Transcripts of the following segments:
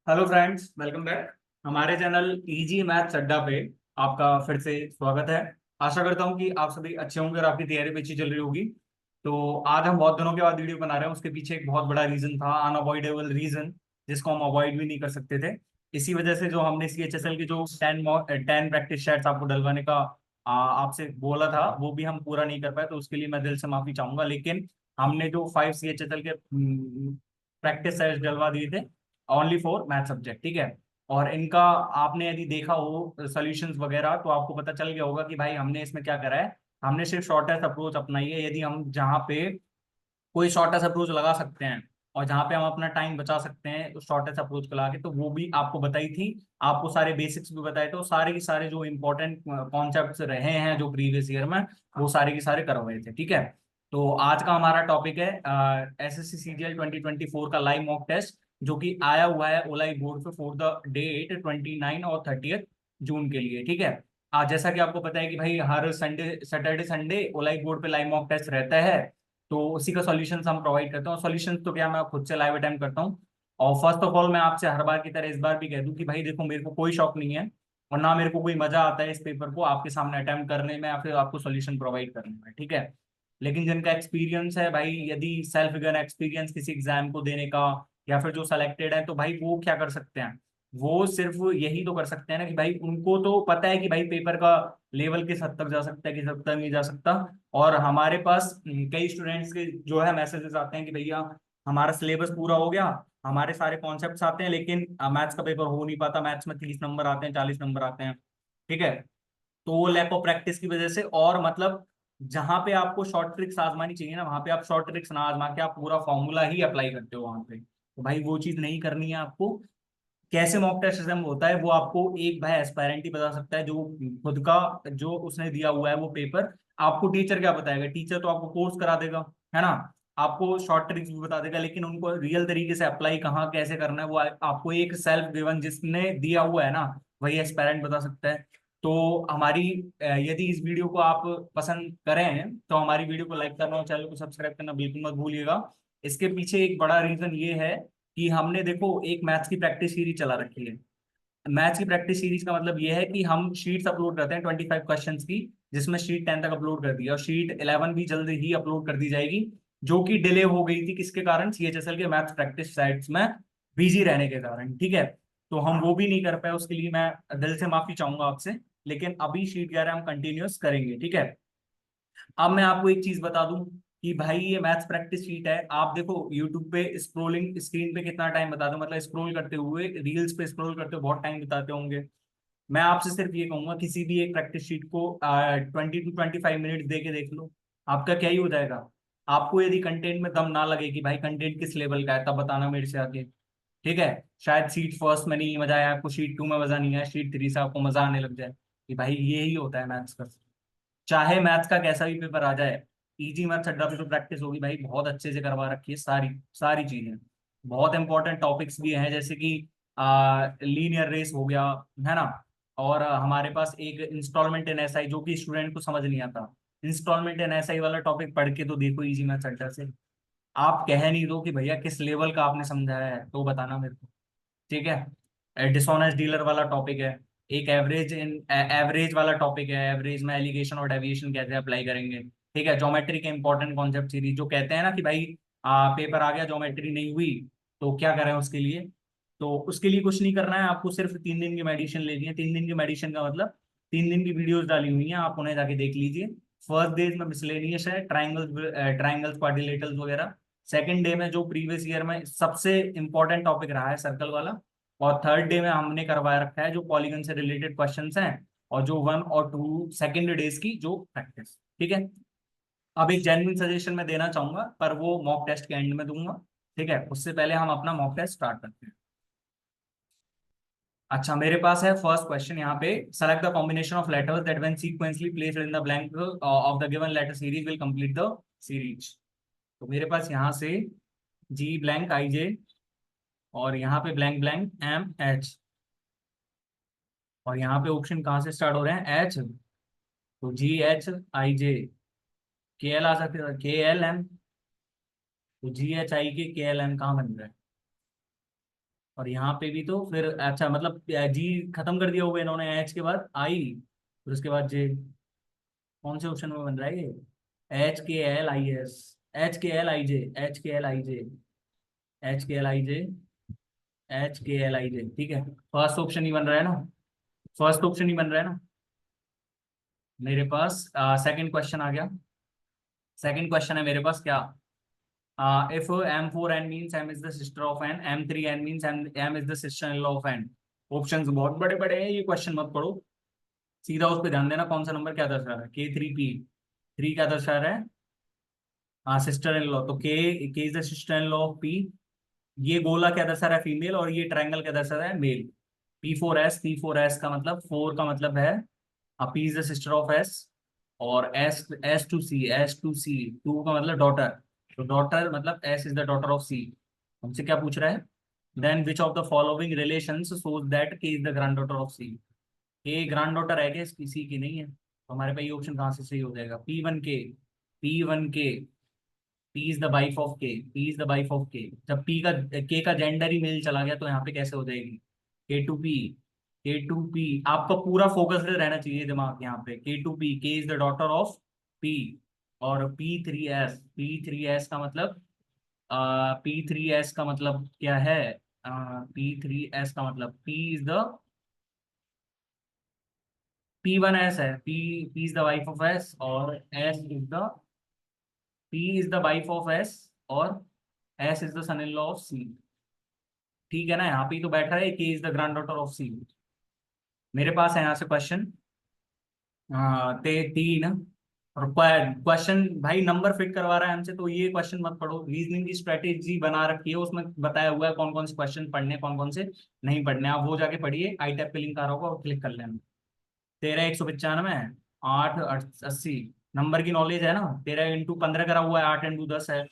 Hello friends, welcome back हमारे channel easy maths अड्डा पे। आपका फिर से स्वागत है। आशा करता हूँ कि आप सभी अच्छे होंगे और आपकी तैयारी भी अच्छी चल रही होगी। तो आज हम बहुत दिनों के बाद वीडियो बना रहे हैं। उसके पीछे एक बहुत बड़ा रीजन था, अनअवॉइडेबल रीजन, जिसको हम अवॉइड भी नहीं कर सकते थे। इसी वजह से जो हमने CHSL की जो 10 प्रैक्टिस सेट्स आपको डलवाने का आपसे बोला था, वो भी हम पूरा नहीं कर पाए। तो उसके लिए मैं दिल से माफी चाहूंगा। लेकिन हमने जो 5 CHSL के प्रैक्टिस सेट्स डलवा दिए थे, ओनली फॉर मैथ सब्जेक्ट, ठीक है। और इनका आपने यदि देखा हो सॉल्यूशंस वगैरह, तो आपको पता चल गया होगा कि भाई हमने इसमें क्या करा है। हमने सिर्फ शॉर्टेस्ट अप्रोच अपनाई है। यदि हम जहाँ पे कोई शॉर्टेस्ट अप्रोच लगा सकते हैं और जहाँ पे हम अपना टाइम बचा सकते हैं उस शॉर्टेस्ट अप्रोच को लगा के, तो वो भी आपको बताई थी। आपको सारे बेसिक्स भी बताए थे, और सारे के सारे जो इंपॉर्टेंट कॉन्सेप्ट्स रहे हैं जो प्रीवियस ईयर में, वो सारे के सारे करवाए थे, ठीक है। तो आज का हमारा टॉपिक है SSC CGL 2024 का लाइव मॉक टेस्ट, जो कि आया हुआ है ओलाई बोर्ड पे फॉर द डेट 29 और 30 जून के लिए, ठीक है। आज जैसा कि आपको पता है कि भाई हर संडे, सैटरडे संडे ओलाई बोर्ड पे लाइव मॉक टेस्ट रहता है। तो उसी का सॉल्यूशंस हम प्रोवाइड करते हैं। और सॉल्यूशंस तो क्या, मैं खुद से लाइव अटेम्प्ट करता हूँ। और फर्स्ट ऑफ ऑल मैं आपसे हर बार की तरह इस बार भी कह दूं कि भाई देखो, मेरे को कोई शौक नहीं है और ना मेरे को कोई मजा आता है इस पेपर को आपके सामने अटेम्प्ट करने में या फिर आपको सॉल्यूशन प्रोवाइड करने में, ठीक है। लेकिन जिनका एक्सपीरियंस है भाई, यदि सेल्फ गन एक्सपीरियंस किसी एग्जाम को देने का, या फिर जो सेलेक्टेड है, तो भाई वो क्या कर सकते हैं। वो सिर्फ यही तो कर सकते हैं ना कि भाई उनको तो पता है कि भाई पेपर का लेवल किस हद तक जा सकता है, किस हद तक नहीं जा सकता। और हमारे पास कई स्टूडेंट्स के जो है मैसेजेस आते हैं कि भैया हमारा सिलेबस पूरा हो गया, हमारे सारे कॉन्सेप्ट्स आते हैं, लेकिन मैथ्स का पेपर हो नहीं पाता। मैथ्स में 30 नंबर आते हैं, 40 नंबर आते हैं, ठीक है। तो वो लैक ऑफ प्रैक्टिस की वजह से, और मतलब जहां पे आपको शॉर्ट ट्रिक्स आजमानी चाहिए ना, वहां पे आप शॉर्ट ट्रिक्स ना आजमा के आप पूरा फॉर्मूला ही अप्लाई करते हो वहां पे। तो भाई वो चीज नहीं करनी है आपको। कैसे मॉक टेस्ट एग्जाम होता है वो आपको एक भाई एस्पायरेंट ही बता सकता है, जो खुद का जो उसने दिया हुआ है वो पेपर। आपको टीचर क्या बताएगा? टीचर तो आपको कोर्स करा देगा, है ना। आपको शॉर्ट ट्रिक्स भी बता देगा, लेकिन उनको रियल तरीके से अप्लाई कहाँ कैसे करना है वो आपको एक सेल्फ गिवन जिसने दिया हुआ है ना, वही एस्पायरेंट बता सकता है। तो हमारी यदि इस वीडियो को आप पसंद करें तो हमारी वीडियो को लाइक करना और चैनल को सब्सक्राइब करना बिल्कुल मत भूलिएगा। इसके पीछे एक बड़ा रीजन ये है कि हमने देखो एक मैथ्स की प्रैक्टिस सीरीज चला रखी है। मैथ्स की प्रैक्टिस सीरीज का मतलब ये है कि हम शीट्स अपलोड करते हैं 25 क्वेश्चंस की, जिसमें शीट 10 तक अपलोड कर दी है और शीट 11 भी जल्द ही अपलोड कर दी जाएगी, जो कि डिले हो गई थी किसके कारण? CHSL के मैथ्स प्रैक्टिस साइट्स में बिजी रहने के कारण, ठीक है। तो हम वो भी नहीं कर पाए, उसके लिए मैं दिल से माफी चाहूंगा आपसे। लेकिन अभी शीट 11 हम कंटिन्यूअस करेंगे, ठीक है। अब मैं आपको एक चीज बता दूं कि भाई ये मैथ्स प्रैक्टिस शीट है। आप देखो यूट्यूब पे स्क्रोलिंग स्क्रीन पे कितना टाइम बताते हो, मतलब स्क्रॉल करते हुए, रील्स पे स्क्रॉल करते हुए बहुत टाइम बिताते होंगे। मैं आपसे सिर्फ ये कहूंगा, किसी भी एक प्रैक्टिस शीट को 20 to 25 मिनट दे के देख लो, आपका क्या ही हो जाएगा। आपको यदि कंटेंट में दम ना लगे कि भाई कंटेंट किस लेवल का है, तब बताना मेरे से आगे, ठीक है। शायद शीट फर्स्ट में नहीं मजा आया आपको, शीट 2 में मजा नहीं आया, शीट 3 से आपको मजा आने लग जाए। कि भाई यही होता है मैथ्स का। चाहे मैथ्स का कैसा भी पेपर आ जाए, इजी मैथ्स अड्डा पे जो प्रैक्टिस होगी भाई बहुत अच्छे से करवा रखी है, सारी सारी चीजें। बहुत इंपॉर्टेंट टॉपिक्स भी हैं, जैसे कि लीनियर रेस हो गया, है ना। और हमारे पास एक इंस्टॉलमेंट इन एसआई, जो कि स्टूडेंट को समझ नहीं आता। इंस्टॉलमेंट इन एसआई वाला टॉपिक पढ़ के तो देखो इजी मैथ्स अड्डा से। आप कह नहीं दो कि भैया किस लेवल का आपने समझाया है, तो बताना मेरे को, ठीक है। डिसऑनेस्ट डीलर वाला टॉपिक है। एक एवरेज वाला टॉपिक है, एवरेज में एलिगेशन और डेविएशन कैसे अप्लाई करेंगे, ठीक है। ज्योमेट्री के इंपॉर्टेंट कॉन्सेप्ट सीरीज, जो कहते हैं ना कि भाई पेपर आ गया, ज्योमेट्री नहीं हुई, तो क्या करें उसके लिए। तो उसके लिए कुछ नहीं करना है, आपको सिर्फ 3 दिन की मेडिसिन लेनी है। 3 दिन की मेडिसिन का मतलब 3 दिन की वीडियोस डाली हुई हैं, आप उन्हें जाके देख लीजिए। फर्स्ट डे में मिसलेनियस है, ट्राइंगल्स क्वाड्रिलेटरल्स वगैरह। सेकंड डे में जो प्रीवियस ईयर में सबसे इंपॉर्टेंट टॉपिक रहा है, सर्कल वाला। और थर्ड डे में हमने करवा रखा है जो पॉलीगन से रिलेटेड क्वेश्चंस हैं, और जो 1 और 2 सेकेंड डेज की जो प्रैक्टिस, ठीक है। अब एक जेन्युइन सजेशन मैं देना चाहूंगा, पर वो मॉक टेस्ट के एंड में दूंगा, ठीक है। उससे पहले हम अपना मॉक टेस्ट स्टार्ट करते हैं। अच्छा, मेरे पास है फर्स्ट क्वेश्चन यहाँ पे। Select the combination of letters that when sequentially placed in the blank of the given letter series will complete the series. तो मेरे पास यहाँ से G ब्लैंक IJ, और यहाँ पे ब्लैंक ब्लैंक MH, और यहाँ पे ऑप्शन कहाँ से स्टार्ट हो रहे हैं? H। तो GHIJ, KL आ सकते हैं, KLM। तो GHI के KLM कहाँ बन रहा है? और यहाँ पे भी तो फिर अच्छा मतलब जी खत्म कर दिया होगा इन्होंने, एच के बाद आई, फिर उसके बाद जे। कौन से ऑप्शन में बन रहा है ये? एच के एल आई एस, एच के एल आई जे, एच के एल आई जे, एच के एल आई जे, एच के एल आई जे, ठीक है। फर्स्ट ऑप्शन ही बन रहा है ना, फर्स्ट ऑप्शन ही बन रहा है ना। मेरे पास सेकंड क्वेश्चन आ गया। सेकंड क्वेश्चन है मेरे पास क्या, if M4n means M is the sister of N, M3n means M is the sister-in-law of N। Options बहुत बड़े बड़े हैं, ये क्वेश्चन मत पढ़ो, सीधा उस पर ध्यान देना कौन सा नंबर क्या दर्शा रहा है। K3P, थ्री क्या दर्शा रहा है? हाँ सिस्टर इन लॉ, तो के is the sister in law of P. ये गोला क्या दर्शा रहा है? फीमेल। और ये ट्रायंगल क्या दर्शा रहा है? मेल। P4S, P4S का मतलब, फोर का मतलब है P is the sister of S. और एस टू सी टू का मतलब डॉटर, तो डॉटर मतलब S is the daughter of C. हमसे क्या पूछ रहा है? Then which of the following relations shows that K is the granddaughter of C. K grand daughter है क्या इसकी? सी की नहीं है, तो हमारे पास ये ऑप्शन कहाँ से सही हो जाएगा? P1K, P1K, P is the wife of K, P is the wife of K. जब पी का, के का जेंडर ही मेल चला गया तो यहाँ पे कैसे हो जाएगी? K2P, K2P, आपका पूरा फोकस रहना चाहिए दिमाग यहाँ पे। K2P, के is the daughter of P. और P3S का मतलब, P3S का मतलब क्या है? P3S का मतलब P इज द, P1S है, P is the wife of S, और S is the, P is the wife of S, और S is the son in law of C. ठीक है ना, यहाँ पे ही तो बैठ रहा है K is the granddaughter of C. मेरे पास है यहाँ से क्वेश्चन तीन। और क्वेश्चन भाई नंबर फिट करवा रहा है हमसे, तो ये क्वेश्चन मत पढ़ो। रीजनिंग की स्ट्रेटेजी बना रखी है, उसमें बताया हुआ है कौन कौन से क्वेश्चन पढ़ने, कौन कौन से नहीं पढ़ने। आप वो जाके पढ़िए, आई टैप पे लिंक आ रहा होगा और क्लिक कर लेना। 13 195, 8 80 नंबर की नॉलेज है ना। 13 × 15 करा हुआ है, 8 × 10 है।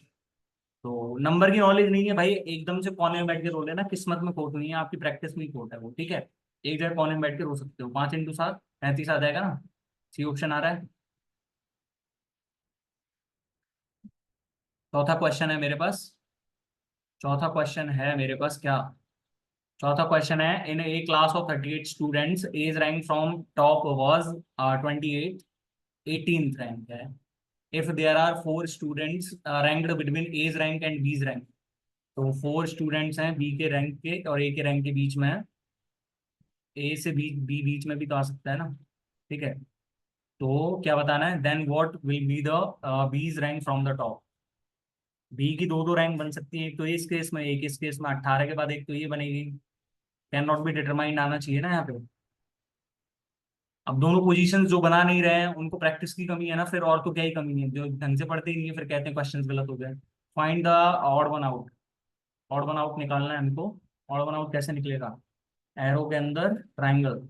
तो नंबर की नॉलेज नहीं है भाई, एकदम से कोने में बैठ के रो लेना, किस्मत में खोट नहीं है आपकी, प्रैक्टिस में ही खोट है वो, ठीक है। एक जगह कोने में बैठ के रो सकते हो। 5 × 7 35 आ जाएगा ना। सी ऑप्शन आ रहा है। चौथा क्वेश्चन है मेरे पास, चौथा क्वेश्चन है मेरे पास क्या, चौथा क्वेश्चन है, in a class of 38 students A's rank from top was 28, 18th rank है। If there are 4 students ranked between A's rank and B's rank. तो 4 स्टूडेंट्स हैं बी के रैंक के और ए के रैंक के बीच में है। ए से बी बीच में भी तो आ सकता है ना, ठीक है। तो क्या बताना है? Then what will be the B's rank from the top. B की दो दो रैंक बन सकती है, एक तो इस केस में, एक इस केस में। 18 के बाद एक तो ये बनेगी। कैन नॉट बी डिटरमाइंड आना चाहिए ना यहाँ पे। अब दोनों पोजीशंस जो बना नहीं रहे हैं उनको प्रैक्टिस की कमी है ना, फिर और तो क्या ही कमी है, जो ढंग से पढ़ते ही नहीं है फिर कहते हैं क्वेश्चंस गलत हो गए। Find the odd one out. Odd one out निकालना है हमको। ऑड वन आउट कैसे निकलेगा? एरो के अंदर ट्राइंगल।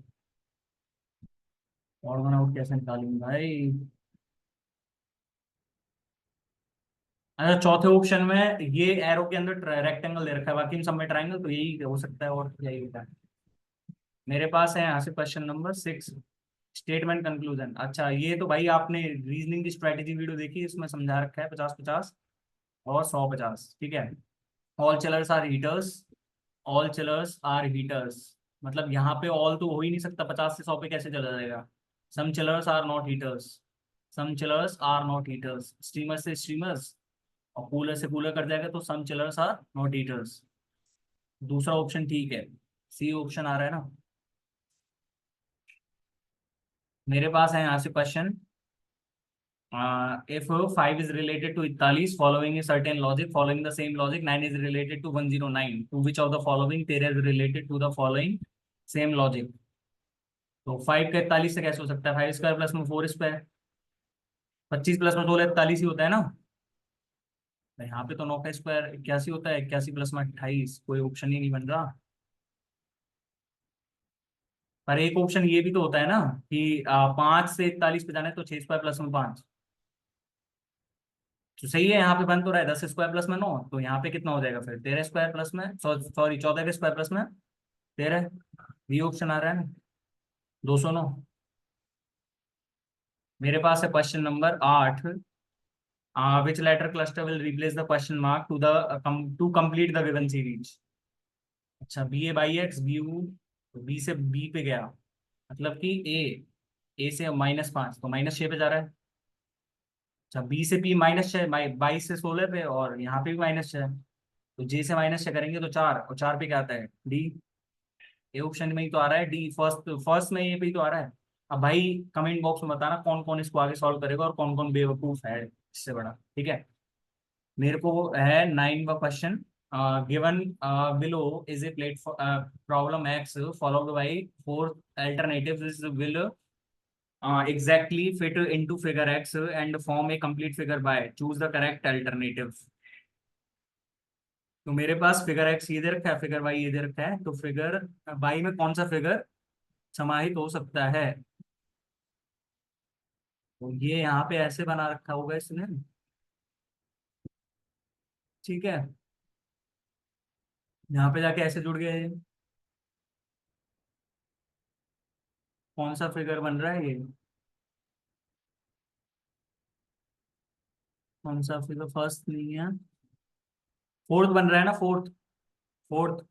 ऑड वन आउट कैसे निकालेंगे भाई? अच्छा, चौथे ऑप्शन में ये एरो के अंदर रेक्टेंगल दे रखा है, बाकी इन सब में ट्राइंगल, तो यही हो सकता है और यही होता है। मेरे पास है यहाँ से क्वेश्चन नंबर 6, स्टेटमेंट कंक्लूजन। अच्छा, ये तो भाई आपने रीजनिंग की स्ट्रेटेजी वीडियो देखी, इसमें समझा रखा है 50 50 और 100 50, ठीक है। All chillers are heaters, all chillers are heaters, मतलब यहाँ पे ऑल तो हो ही नहीं सकता, 50 से 100 पे कैसे चला जाएगा? Some chillers are not heaters, some chillers are not heaters, steamer से स्टीमर्स और कूलर से कूलर कर जाएगा, तो some chillers are not heaters. दूसरा ऑप्शन ठीक है, सी ऑप्शन आ रहा है ना। मेरे पास है यहाँ से question, if 5 is related to 41 following a certain logic, following the same logic 9 is related to 109, to which of the following 13 is related to the following same logic। तो 5 का 41 से कैसे हो सकता है? 5 स्क्वायर प्लस में 4 स्क्वायर, 25 प्लस में 16 41 ही होता है ना। तो यहाँ पे तो 9 का स्क्वायर 81 होता है, 81 प्लस में 28, कोई ऑप्शन ही नहीं बन रहा। पर एक ऑप्शन ये भी तो होता है ना कि 5 से 41 पे जाना है तो 6 स्क्वायर प्लस में 5। तो सही है, यहाँ पे बन तो रहा है 10 स्क्वायर प्लस में 9, तो यहाँ पे कितना हो जाएगा फिर? 13 स्क्वायर प्लस में, सॉरी 14 के स्क्वायर प्लस में 13। बी ऑप्शन आ रहा है ना, 209। मेरे पास है question number 8, which letter cluster will replace the question mark to the to complete the given series. अच्छा, B A by X B U, B से बी पे गया, मतलब कि ए से -5 तो -6 पे जा रहा है। अच्छा, बी से पी -6, 22 से 16 पे, और यहाँ पे भी -6, तो जे से -6 करेंगे तो 4, और 4 पे क्या आता है, डी। ए ऑप्शन में ही तो आ रहा है डी, फर्स्ट फर्स्ट में ये पे ही तो आ रहा है। अब भाई कमेंट बॉक्स में बताना कौन कौन इसको आगे सॉल्व करेगा और कौन कौन बेवकूफ है इससे बड़ा, ठीक है। मेरे को है 9वां question. Given below is a plate problem X followed by 4 alternatives will exactly fit into figure x and form a complete figure by choose the correct alternative। तो मेरे पास फिगर एक्स ये दे रखा है, फिगर वाई ये दे रखा है, तो figure Y में कौन सा फिगर समाहित हो सकता है। तो ये यहाँ पे ऐसे बना रखा होगा इसने, ठीक है। यहाँ पे जाके ऐसे जुड़ गए ये। कौन सा फिगर बन रहा है ये, कौन सा फिगर, फर्स्ट नहीं है, फोर्थ बन रहा है ना, फोर्थ। फोर्थ,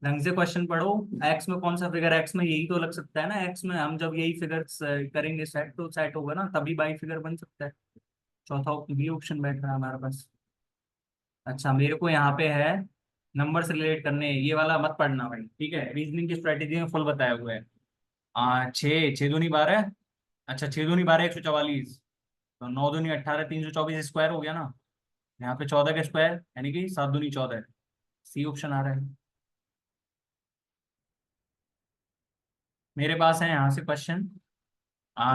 ढंग से क्वेश्चन पढ़ो। एक्स में कौन सा फिगर, एक्स में यही तो लग सकता है ना, एक्स में हम जब यही फिगर करेंगे सेट, तो सेट होगा ना, तभी बाई फिगर बन सकता है। चौथा बी ऑप्शन बैठ रहा है हमारे पास। अच्छा, मेरे को यहाँ पे है नंबर से रिलेट करने, ये वाला मत पढ़ना भाई, ठीक है। रीजनिंग की स्ट्रेटेजी में फुल बताया हुआ है। 6 6 दूनी 12। अच्छा, 6 दूनी 12 144, तो 9 दूनी 18 324 स्क्वायर हो गया ना। यहाँ पे 14 के स्क्वायर, यानी कि 7 दूनी 14, सी ऑप्शन आ रहा है। मेरे पास है यहाँ से question.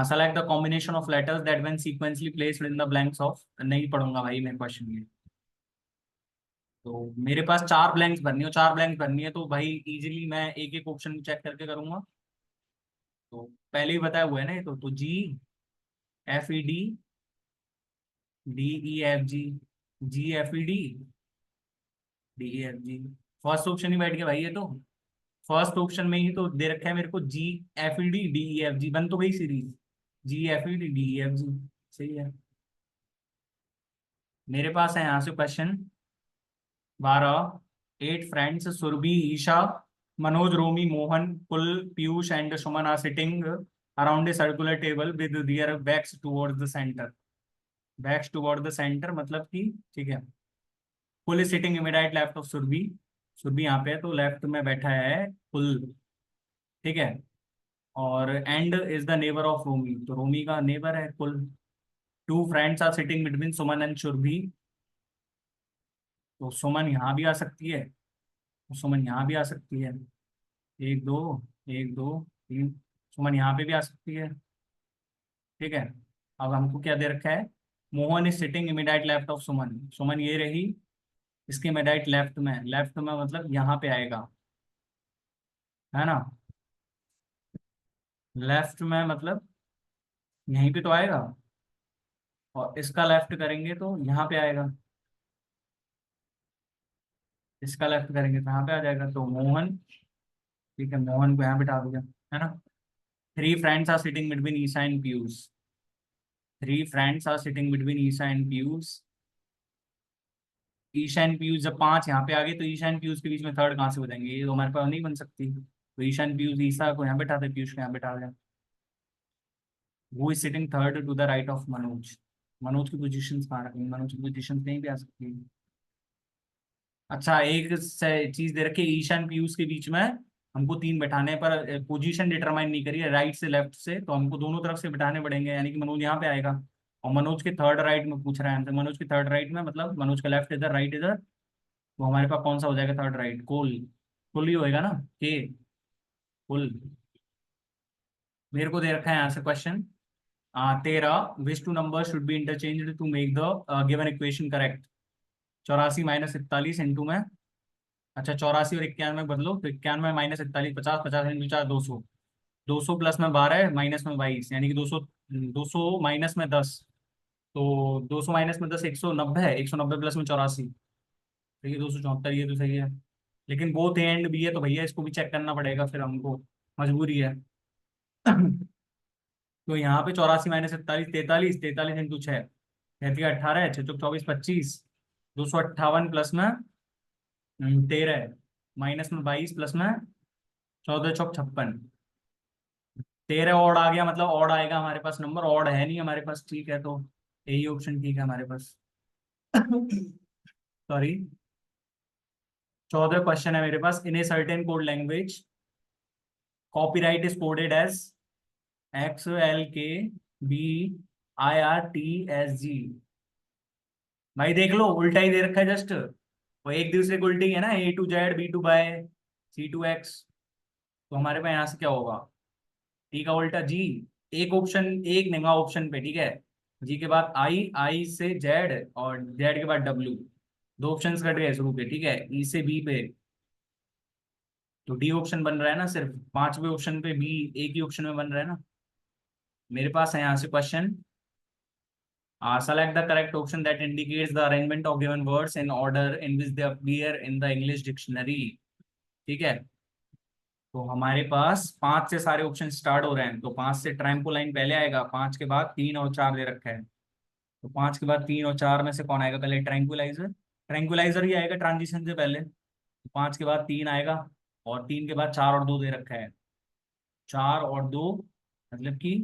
Select the combination of letters that when sequentially placed in the blanks of, नहीं पढ़ूंगा भाई मैं क्वेश्चन ये। तो मेरे पास 4 ब्लैंक्स भरनी हो, 4 ब्लैंक्स भरनी है, तो भाई इजीली मैं एक एक ऑप्शन चेक करके करूंगा। तो पहले ही बताया हुआ है ना ये, तो G F E D, D E F G, G F E D, D E F G. First option ही बैठ गया भाई ये तो। फर्स्ट ऑप्शन में ही तो दे रखा है मेरे को, G F E D D E F G, बन तो गई series, G F E D D E F G. सही है। मेरे पास है यहाँ से question 12। 8 friends Surabhi Isha Manoj Romi Mohan Kul Piyush and Suman are sitting around a circular table with their backs towards the centre. Backs toward the centre मतलब कि, ठीक है, Kul is sitting immediate left of Surabhi. Surabhi यहाँ पे है तो लेफ्ट में बैठा है कुल, ठीक है। और and is the neighbour of Romi, तो रोमी का नेबर है Kul. 2 friends are sitting between Suman and Surabhi, तो सुमन यहाँ भी आ सकती है, तो सुमन यहाँ भी आ सकती है। 1 2, 1 2 3, सुमन यहाँ पे भी आ सकती है, ठीक है। अब हमको क्या दे रखा है, Mohan is sitting immediate left of Suman, Suman ये रही इसके इमीडिएट लेफ्ट में, लेफ्ट में मतलब यहाँ पे आएगा, है ना। लेफ्ट में मतलब यहीं पे तो आएगा, और इसका लेफ्ट करेंगे तो यहाँ पे आएगा, इसका लेफ्ट करेंगे तो यहाँ पे आ जाएगा, तो मोहन, ठीक है, मोहन को यहाँ बिठा दिया, है ना। 3 friends are sitting between Esha and Piyush, 3 friends are sitting between Esha and Piyush. Esha and Piyush जब 5 यहाँ पे आ गए, तो ईशा एंड पीयूष के बीच में थर्ड कहाँ से हो जाएंगे, ये तो हमारे पास नहीं बन सकती। तो ईशा एंड पीयूष, ईशा को यहाँ बैठा दे, पीयूष को यहाँ बैठा दे। वो is sitting third to the right of Manoj, Manoj की पोजीशन कहाँ रखेंगे, मनोज की पोजीशन कहीं भी आ सकती है। अच्छा, एक चीज दे रखी है, ईशान पीयूष के बीच में हमको 3 बैठाने पर पोजीशन डिटरमाइन नहीं करी है राइट से लेफ्ट से, तो हमको दोनों तरफ से बैठाने पड़ेंगे, यानी कि मनोज यहाँ पे आएगा। और मनोज के थर्ड राइट में पूछ रहा है हमसे, मनोज के थर्ड राइट में मतलब मनोज का लेफ्ट इधर राइट इधर, तो हमारे पास कौन सा हो जाएगा थर्ड राइट, कुल। कुल ही होएगा ना, के कुल। मेरे को दे रखा है यहाँ से question 13। Which two number should be interchange to make the given equation correct. 84 - 41 into में, अच्छा 84 और 91 बदलो, तो 91 - 41 50, 50 × 4 200, 200 प्लस में 12 माइनस में 22, यानी कि 200, 200 माइनस में 10, तो 200 माइनस में 10 190 है, 190 प्लस में 84, तो ये 274, ये तो सही है। लेकिन बोथ ए एंड बी है, तो भैया इसको भी चेक करना पड़ेगा फिर हमको, मजबूरी है। तो यहाँ पे 84 - 41 43, 43 × 6 18, 6 चौक 24 25, 258 प्लस में 13 है, माइनस में 22 प्लस में 14 चौक 56, 13 ऑड आ गया, मतलब ऑड आएगा हमारे पास नंबर, ऑड है नहीं हमारे पास, ठीक है, तो यही ऑप्शन ठीक है हमारे पास। सॉरी। 14 क्वेश्चन है मेरे पास। In a certain code language copyright is coded as XLKBIRTSG। भाई देख लो, उल्टा ही दे रखा है जस्ट, वो एक दूसरे को उल्टी है ना, A to Z B to Y C to X। तो हमारे पास यहाँ से क्या होगा, टी का उल्टा जी। एक ऑप्शन, एक नेगा ऑप्शन पे, ठीक है। जी के बाद आई, आई से जेड, और जेड के बाद डब्ल्यू। दो ऑप्शन कट गए शुरू के, ठीक है, ई से बी पे। तो डी ऑप्शन बन रहा है ना, सिर्फ पांचवे ऑप्शन पे बी एक ही ऑप्शन में बन रहा है ना। मेरे पास है यहाँ से question, select the correct option that indicates the arrangement of given words in order in which they appear in the English dictionary। ठीक है, तो हमारे पास पांच से सारे ऑप्शन स्टार्ट हो रहे हैं, तो पांच से ट्रायंपोलाइन पहले आएगा, पांच के बाद तीन और चार दे रखा है। तो पांच के बाद तीन और चार में से कौन आएगा पहले, ट्रैंकुलाइजर। ट्रैंकुलाइजर ही आएगा ट्रांजिशन से पहले। तो पांच के बाद तीन आएगा, और तीन के बाद चार और दो दे रखा है। चार और दो मतलब कि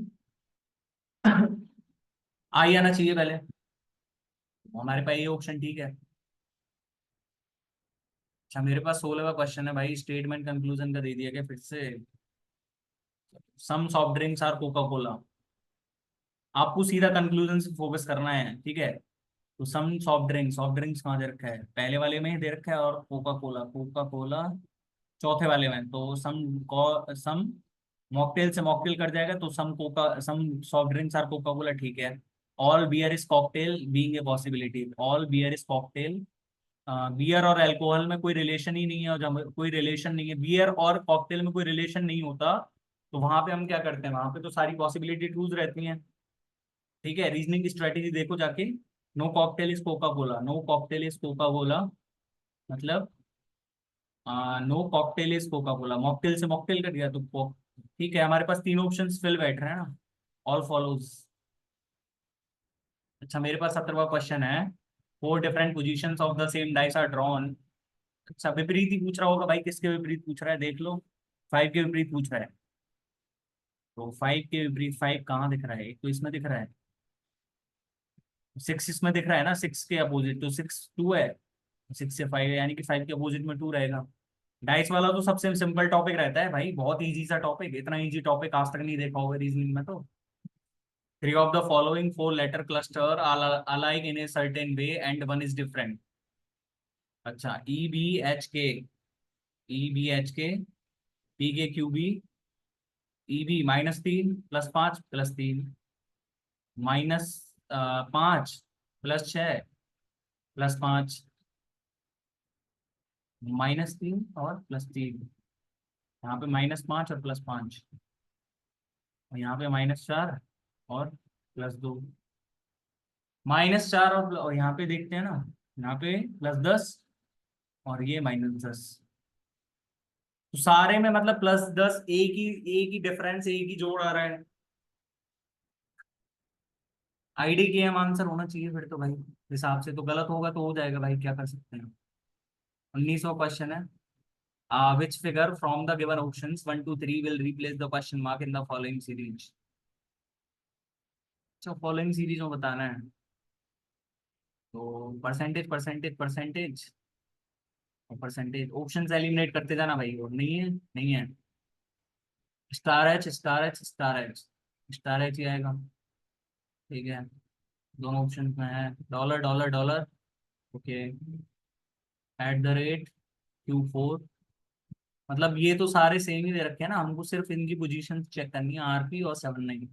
आई आना चाहिए पहले। तो हमारे पास ये ऑप्शन ठीक है। अच्छा, मेरे पास 16वां क्वेश्चन है भाई, स्टेटमेंट कंक्लूजन का दे दिया गया फिर से। Some soft drinks are Coca Cola. आपको सीधा कंक्लूजन से फोकस करना है, ठीक है। तो some soft drinks, soft drinks कहाँ दे रखा है, पहले वाले में ही दे रखा है, और कोका कोला, कोका कोला चौथे वाले में। तो सम मॉकटेल से मॉकटेल कट जाएगा, तो some soft drinks are Coca Cola, ठीक है। All beer is cocktail being a possibility, all beer is cocktail. Beer और अल्कोहल में कोई रिलेशन ही नहीं है, और जब कोई रिलेशन नहीं है, बियर और कॉकटेल में कोई रिलेशन नहीं होता, तो वहां पे हम क्या करते हैं, वहां पे तो सारी पॉसिबिलिटी ट्रूज रहती हैं। ठीक है, रीजनिंग स्ट्रेटेजी देखो जाके। No cocktail is Coca Cola, no cocktail is Coca Cola, मतलब no cocktail is Coca Cola, mocktail से मॉकटेल कट गया तो ठीक है, हमारे पास तीन ऑप्शन फिल बैठ रहे हैं ना, ऑल फॉलोज। अच्छा, मेरे पास 17वां क्वेश्चन है। Four different positions of the same dice are drawn. अच्छा, विपरीत ही पूछ रहा होगा भाई, किसके विपरीत पूछ रहा है देख लो। फाइव के विपरीत पूछ रहा है। तो फाइव के विपरीत, फाइव कहाँ दिख रहा है, एक तो इसमें दिख रहा है, सिक्स इसमें दिख रहा है ना, सिक्स के अपोजिट तो सिक्स टू है, सिक्स से फाइव है, यानी कि फाइव के अपोजिट में टू रहेगा। डाइस वाला तो सबसे सिंपल टॉपिक रहता है भाई, बहुत इजी सा टॉपिक, इतना इजी टॉपिक आज तक नहीं देखा होगा रीजनिंग में तो। Three of the following four letter cluster alike in a certain way and one is different. अच्छा, E B H K P K Q B, E B -3 +5 +3, minus 5 +6 +5, -3 और +3। यहाँ पे -5 और +5, और यहाँ पे -4 और +2, -4 और यहाँ पे देखते हैं ना, यहाँ पे +10 और ये -10। तो सारे में मतलब +10, एक ही डिफरेंस, एक ही जोड़ आ रहा है। आईडी के हम आंसर होना चाहिए फिर तो भाई, हिसाब से तो गलत होगा तो हो जाएगा भाई, क्या कर सकते हैं। 19वां क्वेश्चन है। Which figure from the given options 1 to 3 will replace the question mark in the following series. अच्छा, फॉलोइंग सीरीज में बताना है, तो परसेंटेज परसेंटेज परसेंटेज और परसेंटेज, ऑप्शन एलिमिनेट करते जाना भाई, और नहीं है, नहीं है। Star H star H star H, star H ही आएगा, ठीक है। दोनों ऑप्शन में है, dollar dollar dollar, okay, @Q4। मतलब ये तो सारे सेम ही दे रखे हैं ना, हमको सिर्फ इनकी पोजीशन चेक करनी है, आरपी और 79।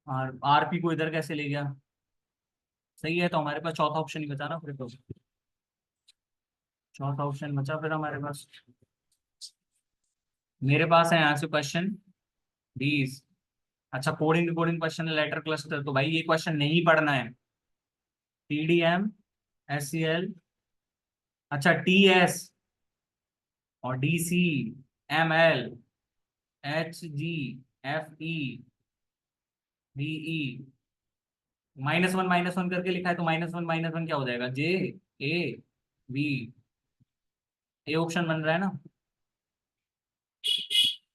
आरपी को इधर कैसे ले गया, सही है, तो हमारे पास चौथा ऑप्शन ही बचा ना फिर तो, चौथा ऑप्शन बचा फिर हमारे पास। मेरे पास है यहाँ से क्वेश्चन 20। अच्छा, कोडिंग रिकॉर्डिंग क्वेश्चन है, लेटर क्लस्टर, तो भाई ये क्वेश्चन नहीं पढ़ना है। TDM, SCL, अच्छा TS और DCML, HG, FE, VE, -1 -1 करके लिखा है, तो -1 -1 क्या हो जाएगा, J A B। A option बन रहा है ना।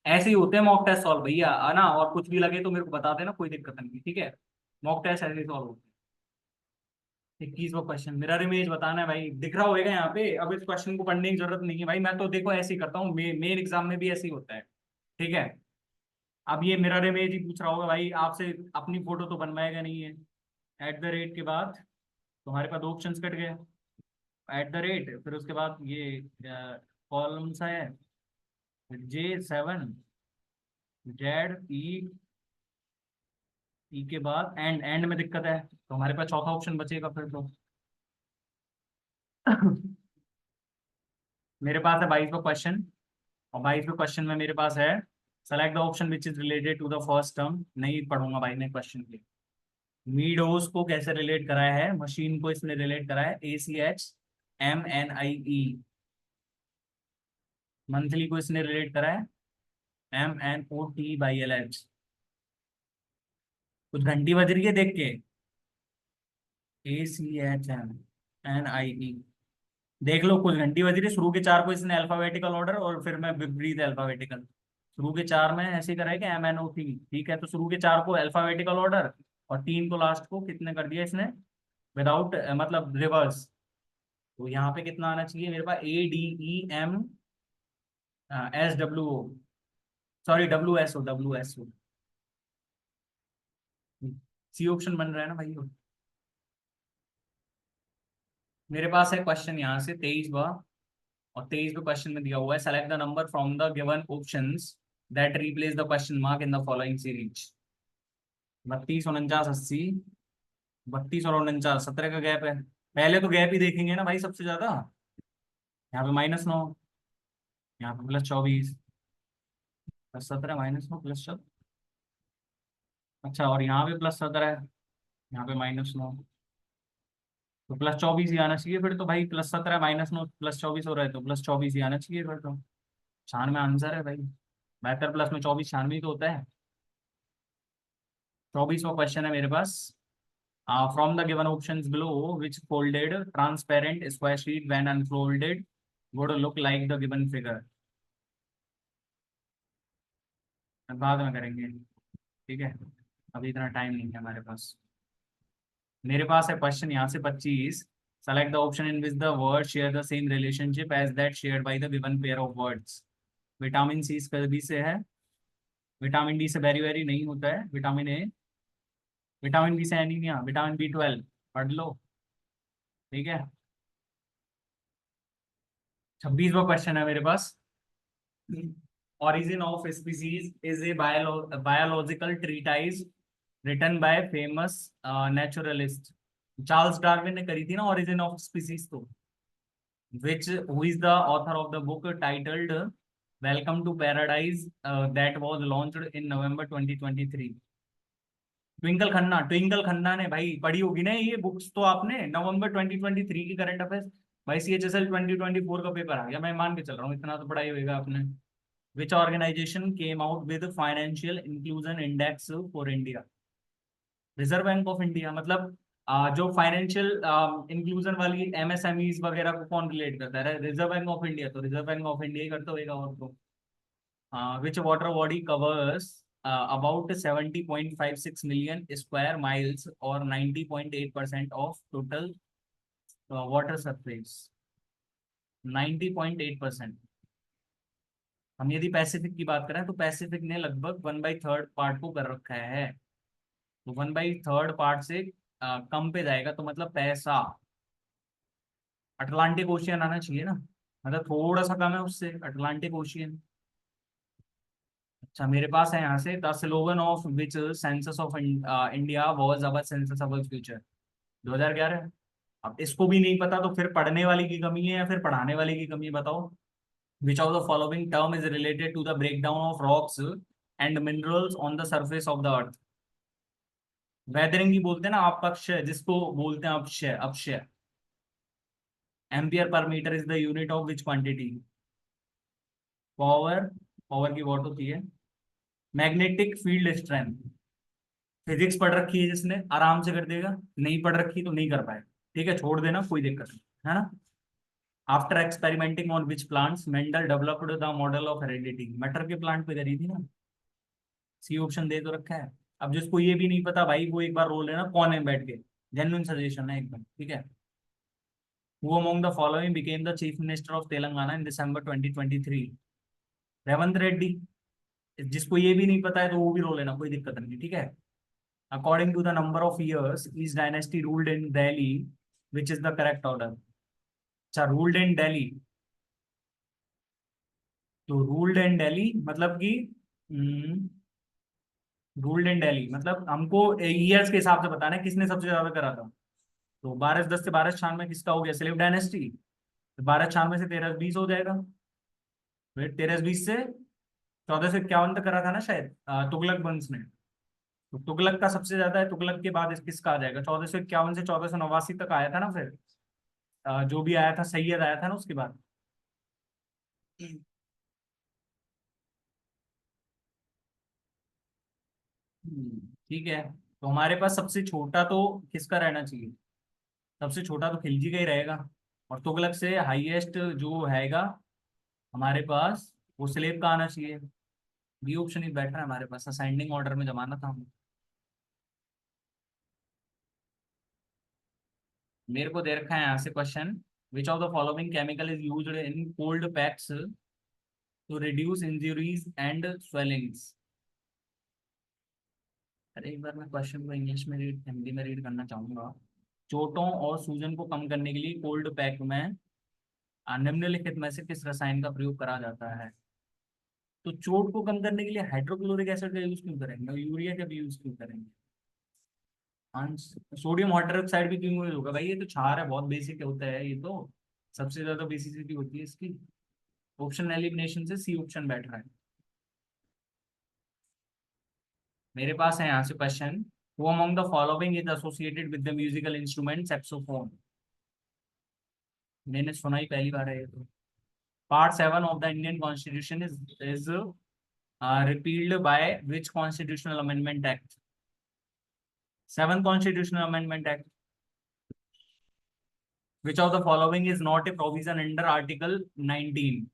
ऐसे ही होते हैं मॉक टेस्ट सॉल्व भैया, है ना। और कुछ भी लगे तो मेरे को बता देना, कोई दिक्कत नहीं, ठीक है। मॉक टेस्ट ऐसे ही सॉल्व होते हैं। 21वां क्वेश्चन, मिरर इमेज बताना है भाई, दिख रहा होगा यहाँ पे। अब इस क्वेश्चन को पढ़ने की जरूरत नहीं है भाई, मैं तो देखो ऐसे ही करता हूँ, मेन एग्जाम में भी ऐसे ही होता है, ठीक है। अब ये मिरर इमेज ही पूछ रहा होगा भाई आपसे, अपनी फोटो तो बनवाएगा नहीं है। एट द रेट के बाद तुम्हारे पास दो ऑप्शन कट गए। एट द रेट, फिर उसके बाद ये कॉलम सा है, J7, Z, ई के बाद एंड में दिक्कत है, तो हमारे पास चौथा ऑप्शन बचेगा फिर तो। मेरे पास है 22वां क्वेश्चन, और 22वें क्वेश्चन में मेरे पास है, select the option which is related to the first term. नहीं पढ़ूंगा भाई मैं क्वेश्चन के। मीडोज को कैसे रिलेट कराया है, मशीन को इसने रिलेट कराया है ACHMNIE। मंथली को इसने रिलेट कराया है MNOT/LH। कुछ घंटी बज रही है देख के, ACHMNIE। देख लो, कुछ घंटी बज रही है। शुरू के चार को इसने अल्फाबेटिकल ऑर्डर, और फिर मैं विपरीत अल्फाबेटिकल। शुरू के चार में ऐसे ही कराया कि MNOT, ठीक है। तो शुरू के चार को अल्फाबेटिकल ऑर्डर, और तीन को लास्ट को कितने कर दिया इसने, विदाउट मतलब रिवर्स। तो यहाँ पे कितना आना चाहिए मेरे पास, ADEMSWO, sorry WSO। C option बन रहा है ना भाई। मेरे पास है क्वेश्चन यहाँ से 23वां, और 23वें क्वेश्चन में दिया हुआ है, select the number from the given options that replace the question mark in the following series. 32, 49, 80, 32 और 49, 17 का गैप है। पहले तो गैप ही देखेंगे ना भाई सबसे ज्यादा। यहाँ पे -9, यहाँ पे +24, +17, -9 +17। अच्छा, और यहाँ पे +17 है, यहाँ पे -9, तो +24 ही आना चाहिए फिर तो भाई। +17, -9, +24 हो रहा है, तो +24 ही आना चाहिए फिर तो। 96 आंसर है भाई। 72 प्लस में 24, 96 तो होता है। 24वां क्वेश्चन है मेरे पास, from the given options below which folded transparent square sheet when unfolded would look like the given figure. बाद में करेंगे, ठीक है, अभी इतना टाइम नहीं है हमारे पास। मेरे पास है क्वेश्चन यहाँ से 25, select the option in which the word share the same relationship as that shared by the given pair of words. Vitamin C इसका बी से है, विटामिन डी से वेरी वेरी नहीं होता है, विटामिन ए, विटामिन बी से anaemia, vitamin B12 पढ़ लो, ठीक है। 26वां क्वेश्चन है मेरे पास, origin of species is a biological treatise written by famous naturalist। Charles Darwin ने करी थी ना origin of species, तो which who is the author of the book titled Welcome to Paradise, that was launched in November 2023। Twinkle Khanna ने भाई पढ़ी होगी ना ये बुक्स तो आपने, नवंबर 2023 की करंट अफेयर्स। भाई CHSL 2024 का पेपर आ गया, मैं मान के चल रहा हूँ, इतना तो पढ़ाई होगा आपने। Which organization came out with financial inclusion index for India. Reserve Bank of India, मतलब जो फाइनेंशियल इंक्लूजन वाली MSMEs वगैरह को कौन रिलेट करता है, रिजर्व बैंक ऑफ इंडिया। तो रिजर्व बैंक ऑफ इंडिया ही करता होगा, और तो which water body covers about 70.56 million square miles or 90.8% of total water surface। 90.8%। हम यदि पैसिफिक की बात करें तो पैसिफिक ने लगभग 1/3 पार्ट को कर रखा है, तो 1/3 पार्ट से कम पे जाएगा, तो मतलब पैसा अटलांटिक ओशियन आना चाहिए ना, मतलब थोड़ा सा कम है उससे, अटलांटिक ओशियन। अच्छा, मेरे पास है यहाँ से, the slogan of which census of India was our census our future. 2011। अब इसको भी नहीं पता तो फिर पढ़ने वाले की कमी है या फिर पढ़ाने वाले की कमी है, बताओ। Which of the following term is related to the breakdown of rocks and minerals on the surface of the earth. Weathering ही बोलते हैं ना, अपक्षय जिसको बोलते हैं, अपक्षय अपक्षय। Ampere per metre is the unit of which quantity. Power, power की वॉट होती है। Magnetic field strength. फिजिक्स पढ़ रखी है जिसने आराम से कर देगा, नहीं पढ़ रखी तो नहीं कर पाए, ठीक है, छोड़ देना, कोई दिक्कत नहीं, है ना। After experimenting on which plants Mendel developed the model of heredity. मटर के प्लांट पे करी थी ना। सी ऑप्शन दे तो रखा है। अब जिसको ये भी नहीं पता भाई वो एक बार रोल लेना कौन है बैठ के। जेन्युइन सजेशन है एकदम, ठीक है। Who among the following became the chief minister of Telangana in December 2023? Revanth Reddy. जिसको ये भी नहीं पता है तो वो भी रो लेना, कोई दिक्कत नहीं, ठीक है। According to the number of years is dynasty ruled in Delhi, which is the correct order. अच्छा, रूल्ड इन दिल्ली। तो रूल्ड इन दिल्ली मतलब कि रूल्ड इन दिल्ली मतलब हमको ईयर्स के हिसाब से बताना है किसने सबसे ज्यादा करा था। तो 1210 से 1296 किसका हो गया, स्लेव डायनेस्टी। 1296 से 1320 हो जाएगा। फिर 1320 से 1451 तक करा था ना शायद तुगलक वंश ने। तो तुगलक का सबसे ज्यादा है, तुगलक के बाद किसका आ जाएगा, 1451 से 1489 तक आया था ना। फिर जो भी आया था सैयद आया था ना उसके बाद। ठीक है। तो हमारे पास सबसे छोटा तो किसका रहना चाहिए, सबसे छोटा तो खिलजी का ही रहेगा। और तुगलक से हाईएस्ट जो हैगा हमारे पास वो स्लेब का आना चाहिए। बी ऑप्शन ही बैठ रहा है हमारे पास, असेंडिंग ऑर्डर में जमाना था हमें। मेरे को दे रखा है यहाँ से question, which of the following chemical is used in cold packs to reduce injuries and swellings. अरे एक बार मैं क्वेश्चन को इंग्लिश में रीड, हिंदी में रीड करना चाहूंगा। चोटों और सूजन को कम करने के लिए कोल्ड पैक में निम्नलिखित में से किस रसायन का प्रयोग करा जाता है। तो चोट को कम करने के लिए हाइड्रोक्लोरिक एसिड का यूज क्यों करेंगे, यूरिया का भी यूज क्यों करेंगे। सोडियम हाइड्रोक्साइड भी क्यों यूज होगा भाई, ये तो क्षार है, बहुत बेसिक होता है ये तो। सबसे ज्यादा बेसिसिटी होती है इसकी। ऑप्शन एलिमिनेशन से सी ऑप्शन बैठ रहा है। मेरे पास है यहाँ से question, who among the following is associated with the musical instrument saxophone. मैंने सुना ही पहली बार है ये तो। Part 7 of the Indian constitution is repealed by which constitutional amendment act? Seventh constitutional amendment act. Which of the following is not a provision under article 19?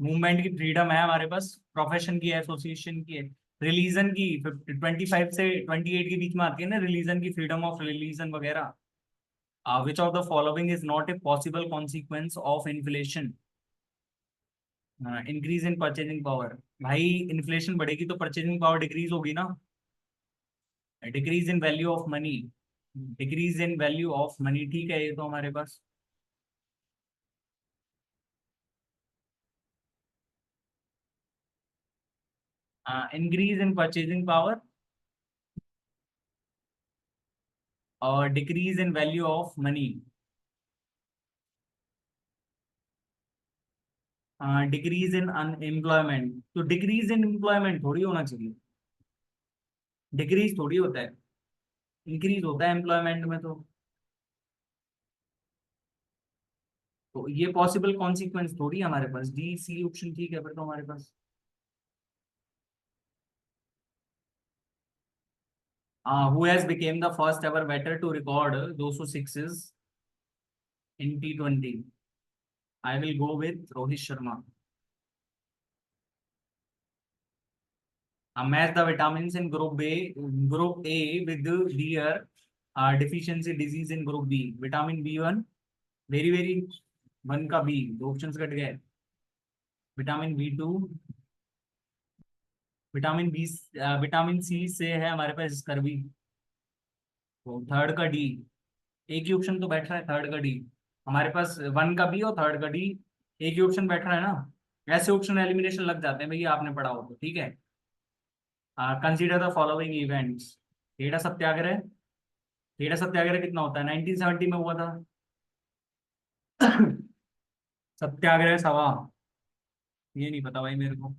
Movement की freedom है हमारे पास, profession की है, एसोसिएशन की है, रिलीजन की 25 से 28 के बीच में आती है ना रिलीजन की, फ्रीडम ऑफ रिलीजन वगैरह। विच of the following is not a possible consequence of inflation? Increase in purchasing power. भाई इन्फ्लेशन बढ़ेगी तो परचेजिंग पावर डिक्रीज होगी ना। Decrease in value of money, decrease in value of money, ठीक है ये तो हमारे पास। इंक्रीज इन परचेजिंग पावर और decrease in value of money. Decrease in unemployment, तो डिक्रीज इन एम्प्लॉयमेंट थोड़ी होना चाहिए, डिक्रीज थोड़ी होता है, इंक्रीज होता है एम्प्लॉयमेंट में तो ये पॉसिबल कॉन्सिक्वेंस थोड़ी है हमारे पास। डी सी ऑप्शन ठीक है फिर तो हमारे पास। Who has become the first ever batter to record 200 sixes in T20? I will go with Rohit Sharma. Match the vitamin in group A with their deficiency disease in group B. Vitamin B1, very very, one का B, दो option cut गए। Vitamin B2, vitamin B, vitamin C से है हमारे पास scurvy. तो third का D, एक ही ऑप्शन तो बैठ रहा है थर्ड का डी हमारे पास, वन का बी और थर्ड का डी, एक ही ऑप्शन बैठ रहा है ना। ऐसे ऑप्शन एलिमिनेशन लग जाते हैं भैया, आपने पढ़ा हो तो, ठीक है। Consider the following events. Kheda Satyagraha, Kheda Satyagraha कितना होता है, 1970 में हुआ था। सत्याग्रह सभा, ये नहीं पता भाई मेरे को।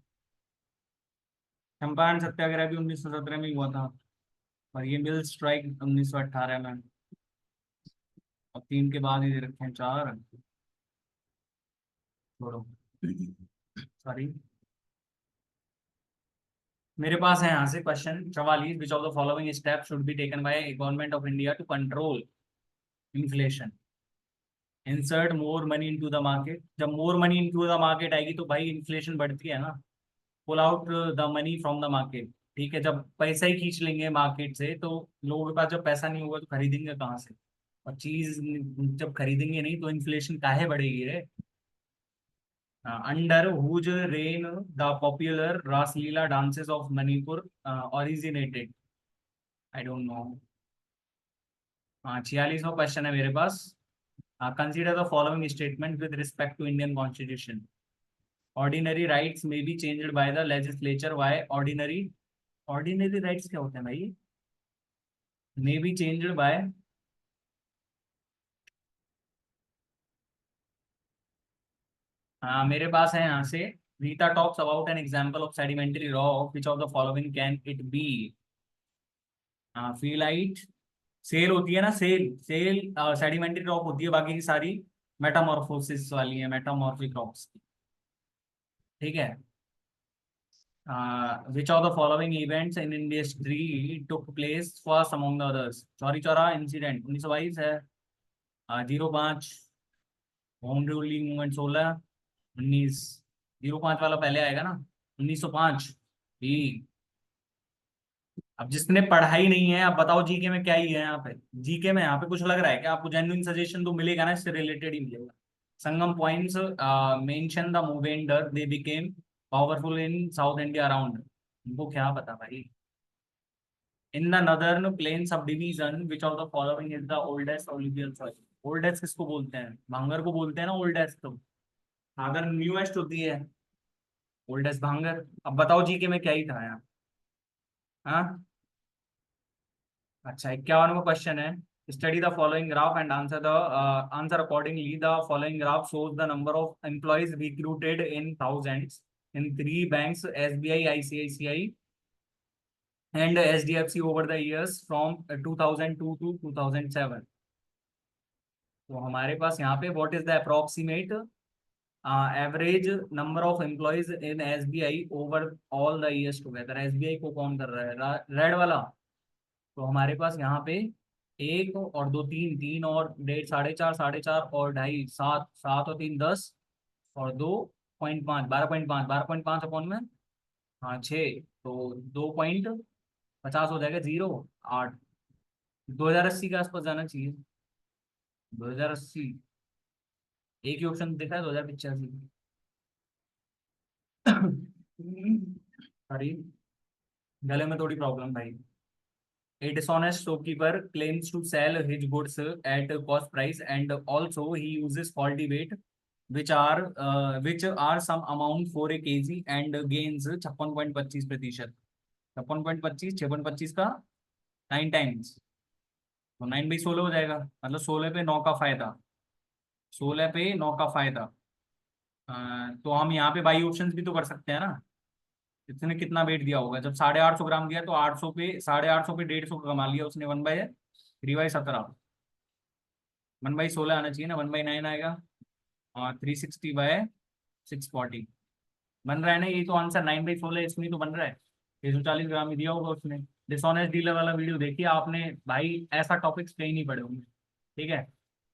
चंपारण सत्याग्रह भी 1917 में ही हुआ था। और ये मिल स्ट्राइक 1918 में। और तीन के बाद ही दे रखे हैं चार, छोड़ो, सॉरी। मेरे पास है यहाँ से question 44, which of the following step should be taken by government of India to control inflation? Insert more money into the market, जब more money into the market आएगी तो भाई इन्फ्लेशन बढ़ती है ना। Pull out the money from the market, ठीक है, जब पैसा ही खींच लेंगे मार्केट से तो लोगों के पास जब पैसा नहीं होगा तो खरीदेंगे कहाँ से, और चीज जब खरीदेंगे नहीं तो इन्फ्लेशन काहे बढ़ेगी रे। Under whose reign the popular Raslila dances of Manipur originated, I don't know. हाँ, 46वां क्वेश्चन है मेरे पास। Consider the following statement with respect to Indian constitution. Ordinary rights may be changed by the legislature, why ordinary, ordinary rights क्या होते हैं भाई, may be changed bye. हाँ मेरे पास है यहाँ से, Rita talks about an example of sedimentary rock, which of the following can it be. हाँ फीलाइट, सेल होती है ना, सेल सेल सेडिमेंट्री रॉक होती है, बाकी की सारी मेटामॉर्फोसिस वाली है, मेटामॉर्फिक रॉक्स। ठीक है। विच of the following events in industry took place first among the others. Chauri Chaura incident 1922 है। 05 होम रूलिंग मूवमेंट 16, 19, 05 वाला पहले आएगा ना, 1905 भी। अब जिसने पढ़ाई नहीं है, आप बताओ जीके में क्या ही है यहाँ पे, जीके में यहाँ पे कुछ लग रहा है कि आपको जेन्युइन सजेशन तो मिलेगा ना, इससे रिलेटेड ही मिलेगा। Sangam points mention the Muvendar they became powerful in South India around, उनको क्या पता भाई। In the northern plain sub division which of the following is the oldest alluvial soil। Oldest किसको बोलते हैं, भांगर को बोलते हैं ना ओल्डेस्ट तो, अगर न्यूएस्ट होती है ओल्डेस्ट भांगर। अब बताओ जीके में क्या ही था यहाँ। हाँ अच्छा, 51वां क्वेश्चन है। Study the following graph and answer the answer accordingly. The following graph shows the number of employees recruited in thousands in three banks, SBI, ICICI and HDFC over the years from 2002 to 2007। तो हमारे पास यहाँ पे what is the approximate average number of employees in SBI over all the years together. SBI को कौन कर रहा है, रेड वाला। तो हमारे पास यहाँ पे एक और दो, तीन, तीन और डेढ़, साढ़े चार और ढाई, सात, सात और तीन, 10 और 2.5, 12.5, 12.5 अपॉन में, हाँ 6, तो 2.50 हो जाएगा, 0.8। 2080 के आसपास जाना चाहिए, 2080। एक ही ऑप्शन दिखा है, 2085। सॉरी, गले में थोड़ी प्रॉब्लम भाई। A dishonest shopkeeper claims to sell his goods at cost price and also he uses faulty weight which are some amount for a kg and gains 56.25%। 56.25, 6.25 का 9 टाइम्स, तो 9/16 हो जाएगा, मतलब 16 पे 9 का फायदा, 16 पे 9 का फायदा। तो हम यहाँ पे बाई ऑप्शंस भी तो कर सकते हैं ना। इसने कितना वेट दिया होगा, जब 850 ग्राम दिया तो 800 पे, 850 पे 150 का कमा लिया उसने, 1/3/17, 1/16 आना चाहिए ना, 1/9 आएगा। और 360/640 बन रहा है ना, ये तो आंसर 9/16 इसमें तो बन रहा है। 640 ग्राम ही दिया होगा उसने। डिसऑनेस्ट डीलर वाला वीडियो देखिए आपने भाई, ऐसा टॉपिक्स पे ही नहीं पढ़े होंगे। ठीक है।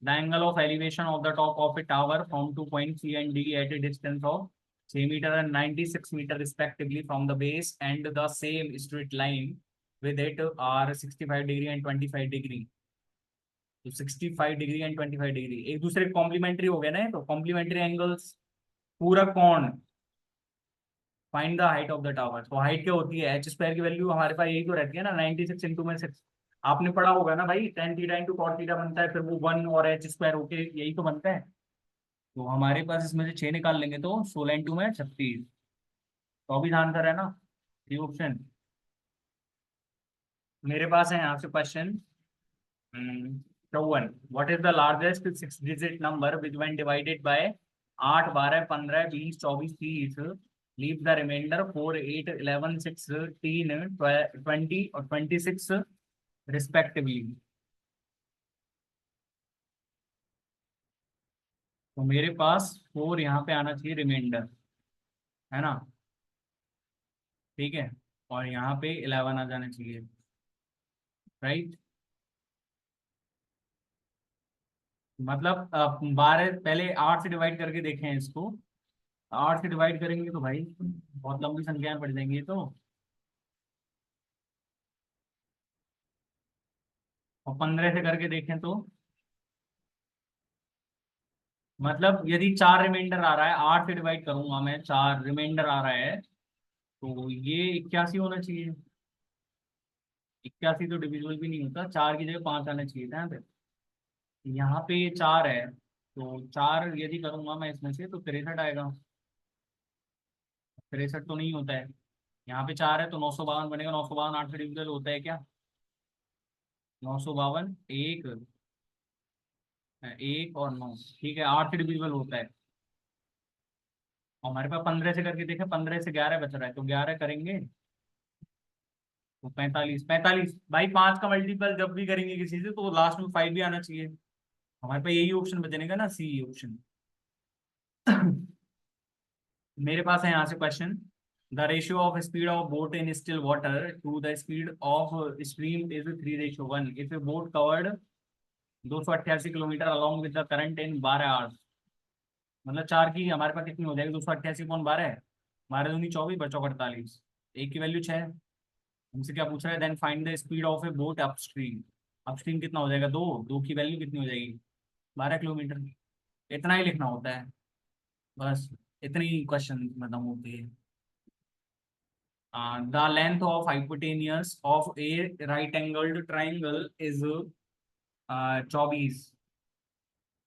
The angle of elevation of the top of a tower from two point C and D at a distance of 6 metre and 96 metre respectively from the base and the same straight line with it are 65 degree and 25 degree. तो 65 degree and 25 degree एक दूसरे complementary हो गए ना, तो complementary angles, पूरा कौन, find the height of the tower. तो हाइट क्या होती है, एच स्क्वायर की वैल्यू हमारे पास यही तो रहती है ना, 96 इंटू में 6। आपने पढ़ा होगा ना भाई, tan theta into cot theta बनता है, फिर वो 1 और एच स्क्वायर होके यही तो बनता है। तो हमारे पास इसमें से 6 निकाल लेंगे तो 16 इंटू में 36, तो अभी ध्यान कर है ना, ये ऑप्शन। मेरे पास है यहाँ से question 54। What is the largest 6 digit number which when divided by 8, 12, 15, 20, 24, 30 leave the remainder 4, 8, 11, 6, 3, 20 और 26 रिस्पेक्टिवली। तो मेरे पास 4 यहाँ पे आना चाहिए रिमाइंडर, है ना, ठीक है, और यहाँ पे 11 आ जाना चाहिए, राइट। मतलब 12, पहले 8 से डिवाइड करके देखें इसको। 8 से डिवाइड करेंगे तो भाई बहुत लंबी संख्याएं पड़ जाएंगी ये तो। और 15 से करके देखें तो मतलब यदि 4 रिमाइंडर आ रहा है, 8 से डिवाइड करूंगा मैं, 4 रिमाइंडर आ रहा है, तो ये 81 होना चाहिए। 81 तो डिविजिबल भी नहीं होता, 4 की जगह 5 आना चाहिए था यहाँ पे। यहाँ पे ये 4 है, तो 4 यदि करूंगा मैं इसमें से तो 63 आएगा। 63 तो नहीं होता है। यहाँ पे 4 है तो 952 बनेगा। 952 8 से डिविजिबल होता है क्या? 952 एक, एक और 9, ठीक है, 8 से डिविजिबल होता है। और हमारे पास 15 से करके देखें, 15 से 11 बच रहा है, तो 11 करेंगे तो 45। 45 भाई, 5 का मल्टीपल जब भी करेंगे किसी से तो लास्ट में 5 भी आना चाहिए। हमारे पास यही ऑप्शन बचेगा ना, सी ऑप्शन। मेरे पास है यहाँ से question. The ratio of speed of boat in still water to the speed of stream is 3:1 if a boat covered 288 kilometre along with the current in 12 hours. मतलब 4 की हमारे पास कितनी हो जाएगी? 288 कौन 12 है, 12 दूनी 24, बचो 48, एक की वैल्यू 6। हमसे क्या पूछ रहा है? Then find the speed of a boat upstream. Upstream कितना हो जाएगा? 2, 2 की वैल्यू कितनी हो जाएगी? 12 किलोमीटर। इतना ही लिखना होता है बस, इतनी क्वेश्चन खत्म होती है। The length of hypotenuse of a right angled triangle is 24।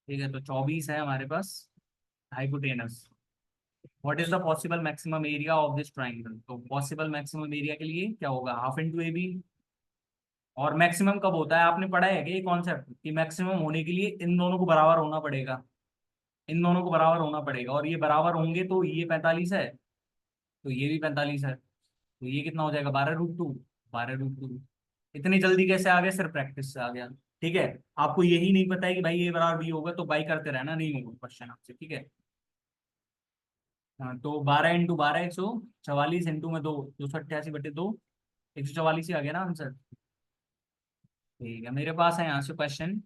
ठीक है, तो 24 है हमारे पास hypotenuse. What is the possible maximum area of this triangle? तो पॉसिबल मैक्सिमम एरिया के लिए क्या होगा? Half into A B. और मैक्सिमम कब होता है? आपने पढ़ा है कि ये कॉन्सेप्ट कि मैक्सिमम होने के लिए इन दोनों को बराबर होना पड़ेगा। इन दोनों को बराबर होना पड़ेगा, और ये बराबर होंगे तो ये 45 है, तो ये भी 45 है, तो ये कितना हो जाएगा? 12√2। 12√2। इतनी जल्दी कैसे आ गया? सिर्फ प्रैक्टिस से आ गया। ठीक है। आपको यही नहीं पता है कि भाई ये बराबर बी होगा तो बाई करते रहना, नहीं होगा क्वेश्चन आपसे। ठीक है। हाँ, तो 12 × 12 144, इंटू में 2, 288/2, 144 ही आ गया ना आंसर। ठीक है, मेरे पास है यहाँ से question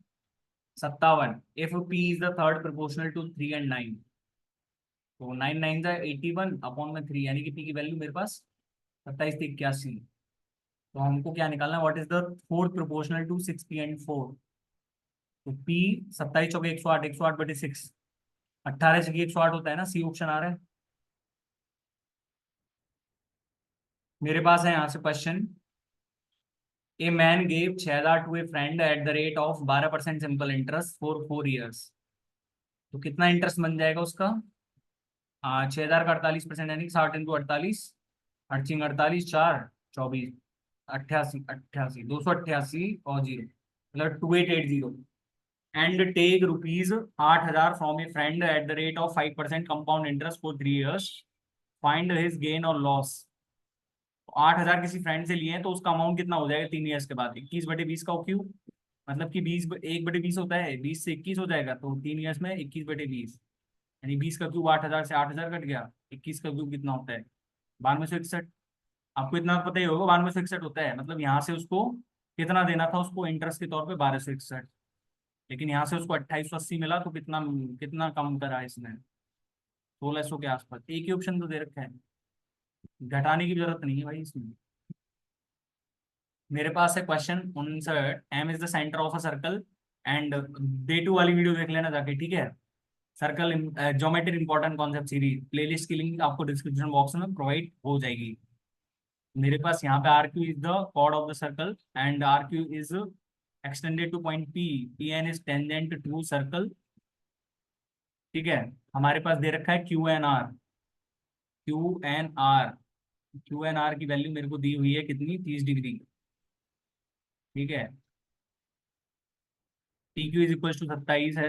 57। If P is the third proportional to 3 और 9, तो 9 9 81/3, यानी कि पी की वैल्यू मेरे पास 27 से 81। तो हमको क्या निकालना है? What is the fourth proportional to 6 p and 4? तो पी 27 × 4 = 108, 108/6, 18 से 108 होता है ना, सी ऑप्शन आ रहा है। मेरे पास है यहाँ से question. A man gave 6,000 to a friend at the rate of 12% simple interest for 4 years. तो कितना इंटरेस्ट बन जाएगा उसका? 6,000 का 48%, यानी कि 60 × 48, 8×48 4, 24, 88, 88, 288 और जीरो, मतलब 2880। And take ₹8,000 from a friend at the rate of 5% compound interest for 3 years. Find his gain और लॉस। 8,000 किसी फ्रेंड से लिए हैं, तो उसका अमाउंट कितना हो जाएगा 3 ईयर्स के बाद? 21/20 का क्यू, मतलब कि 1/20 होता है, 20 से 21 हो जाएगा, तो 3 ईयर्स में 21/20, यानी 20 का क्यूब 8,000 से 8,000 कट गया। 21 का क्यूब कितना होता है? 9261। आपको इतना पता ही होगा, 9261 होता है। मतलब यहाँ से उसको कितना देना था उसको इंटरेस्ट के तौर पे? 1261। लेकिन यहाँ से उसको 2880 मिला, तो कितना कितना कम करा इसने? 1600 के आसपास। एक ही ऑप्शन तो दे रखा है, घटाने की जरूरत नहीं है भाई इसमें। मेरे पास है question 59। M is the centre of a circle and, day 2 वाली वीडियो देख लेना जाके, ठीक है। Circle geometry important concept series playlist की लिंक आपको डिस्क्रिप्शन बॉक्स में प्रोवाइड हो जाएगी। मेरे पास यहाँ पे R Q is the chord of the circle and R Q is extended to point P. P N is tangent to circle. ठीक है। हमारे पास दे रखा है Q N R. Q N R, Q N R की value मेरे को दी हुई है कितनी? 30 डिग्री। ठीक है। T Q is equal to 27 है,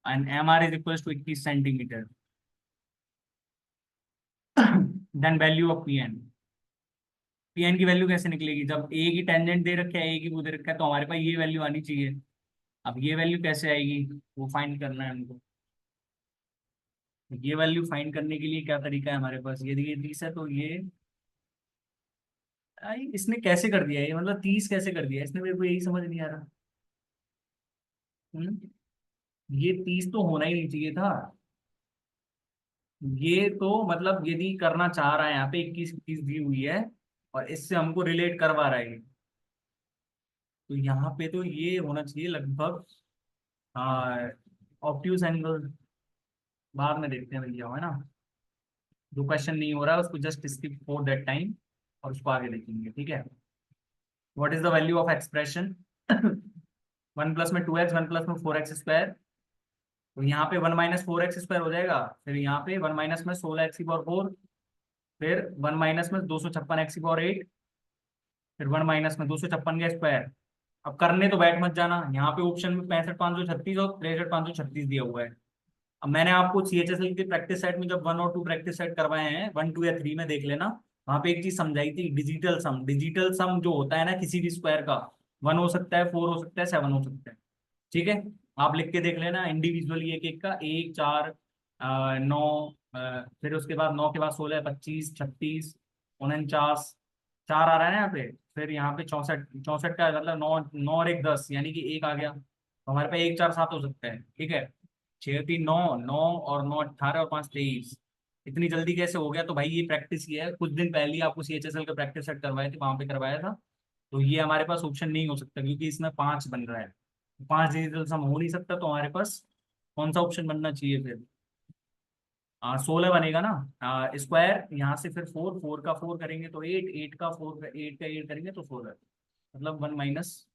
and M R is equal to 21 centimetre. Then value of P N. P N की वैल्यू कैसे निकलेगी? जब ए की टेंजेंट दे रखा है, ए की वो दे रखा है, तो हमारे पास ये वैल्यू आनी चाहिए। अब ये वैल्यू कैसे आएगी, वो फाइंड करना है हमको। ये वैल्यू फाइंड करने के लिए क्या तरीका है हमारे पास? यदि ये 30 है तो ये, इसने कैसे कर दिया ये, मतलब 30 कैसे कर दिया इसने? मेरे को यही समझ नहीं आ रहा। ये 30 तो होना ही नहीं चाहिए था। ये तो मतलब यदि करना चाह रहा है, यहाँ पे 21 दी हुई है और इससे हमको रिलेट करवा रहा है, तो यहाँ पे तो ये होना चाहिए लगभग। हाँ, ऑब्ट्यूज एंगल बाद में देखते हैं भैया, है ना। जो क्वेश्चन नहीं हो रहा है उसको just skip for that time और उसको आगे देखेंगे, ठीक है। What is the value of expression 1 plus में 2x, 1 प्लस में 4x स्क्वायर। तो यहाँ पे 1 - 4x स्क्वायर हो जाएगा, फिर यहाँ पे 1 - में 16x⁴, फिर 1 - में 256x⁴, फिर 1 - में 256 का स्क्वायर। अब करने तो बैठ मत जाना, यहाँ पे ऑप्शन में 65,536 और 63,536 दिया हुआ है। अब मैंने आपको CHSL की प्रैक्टिस सेट में जब 1 और 2 प्रैक्टिस सेट करवाए हैं, 1 2 या 3 में देख लेना। वहां पे एक चीज समझाई थी, डिजिटल सम। डिजिटल सम जो होता है ना किसी भी स्क्वायर का, 1 हो सकता है, 4 हो सकता है, 7 हो सकता है, ठीक है। आप लिख के देख लेना इंडिविजुअली, एक एक का, 1 4 9, फिर उसके बाद 9 के बाद 16 25 36 49, 4 आ रहा है ना यहाँ पे। फिर यहाँ पे 64, 64 का मतलब 9, 9 और 1 10, यानी कि 1 आ गया, तो हमारे पास 1 4 7 हो सकता है, ठीक है। 6 3 9, 9 और 9 18 और 5 23। इतनी जल्दी कैसे हो गया? तो भाई ये प्रैक्टिस की है, कुछ दिन पहले ही आपको CHSL का प्रैक्टिस सेट करवाए थे, वहां पे करवाया था। तो ये हमारे पास ऑप्शन नहीं हो सकता क्योंकि इसमें 5 बन रहा है। 5 डिजिटल सम हो नहीं सकता, तो हमारे पास कौन सा ऑप्शन बनना चाहिए फिर? 16 बनेगा ना। स्क्वायर यहाँ से, फिर 4, 4 का 4 करेंगे तो 8, 8 का 4, 8 का 8 करेंगे तो 4 है, मतलब 1 माइनस।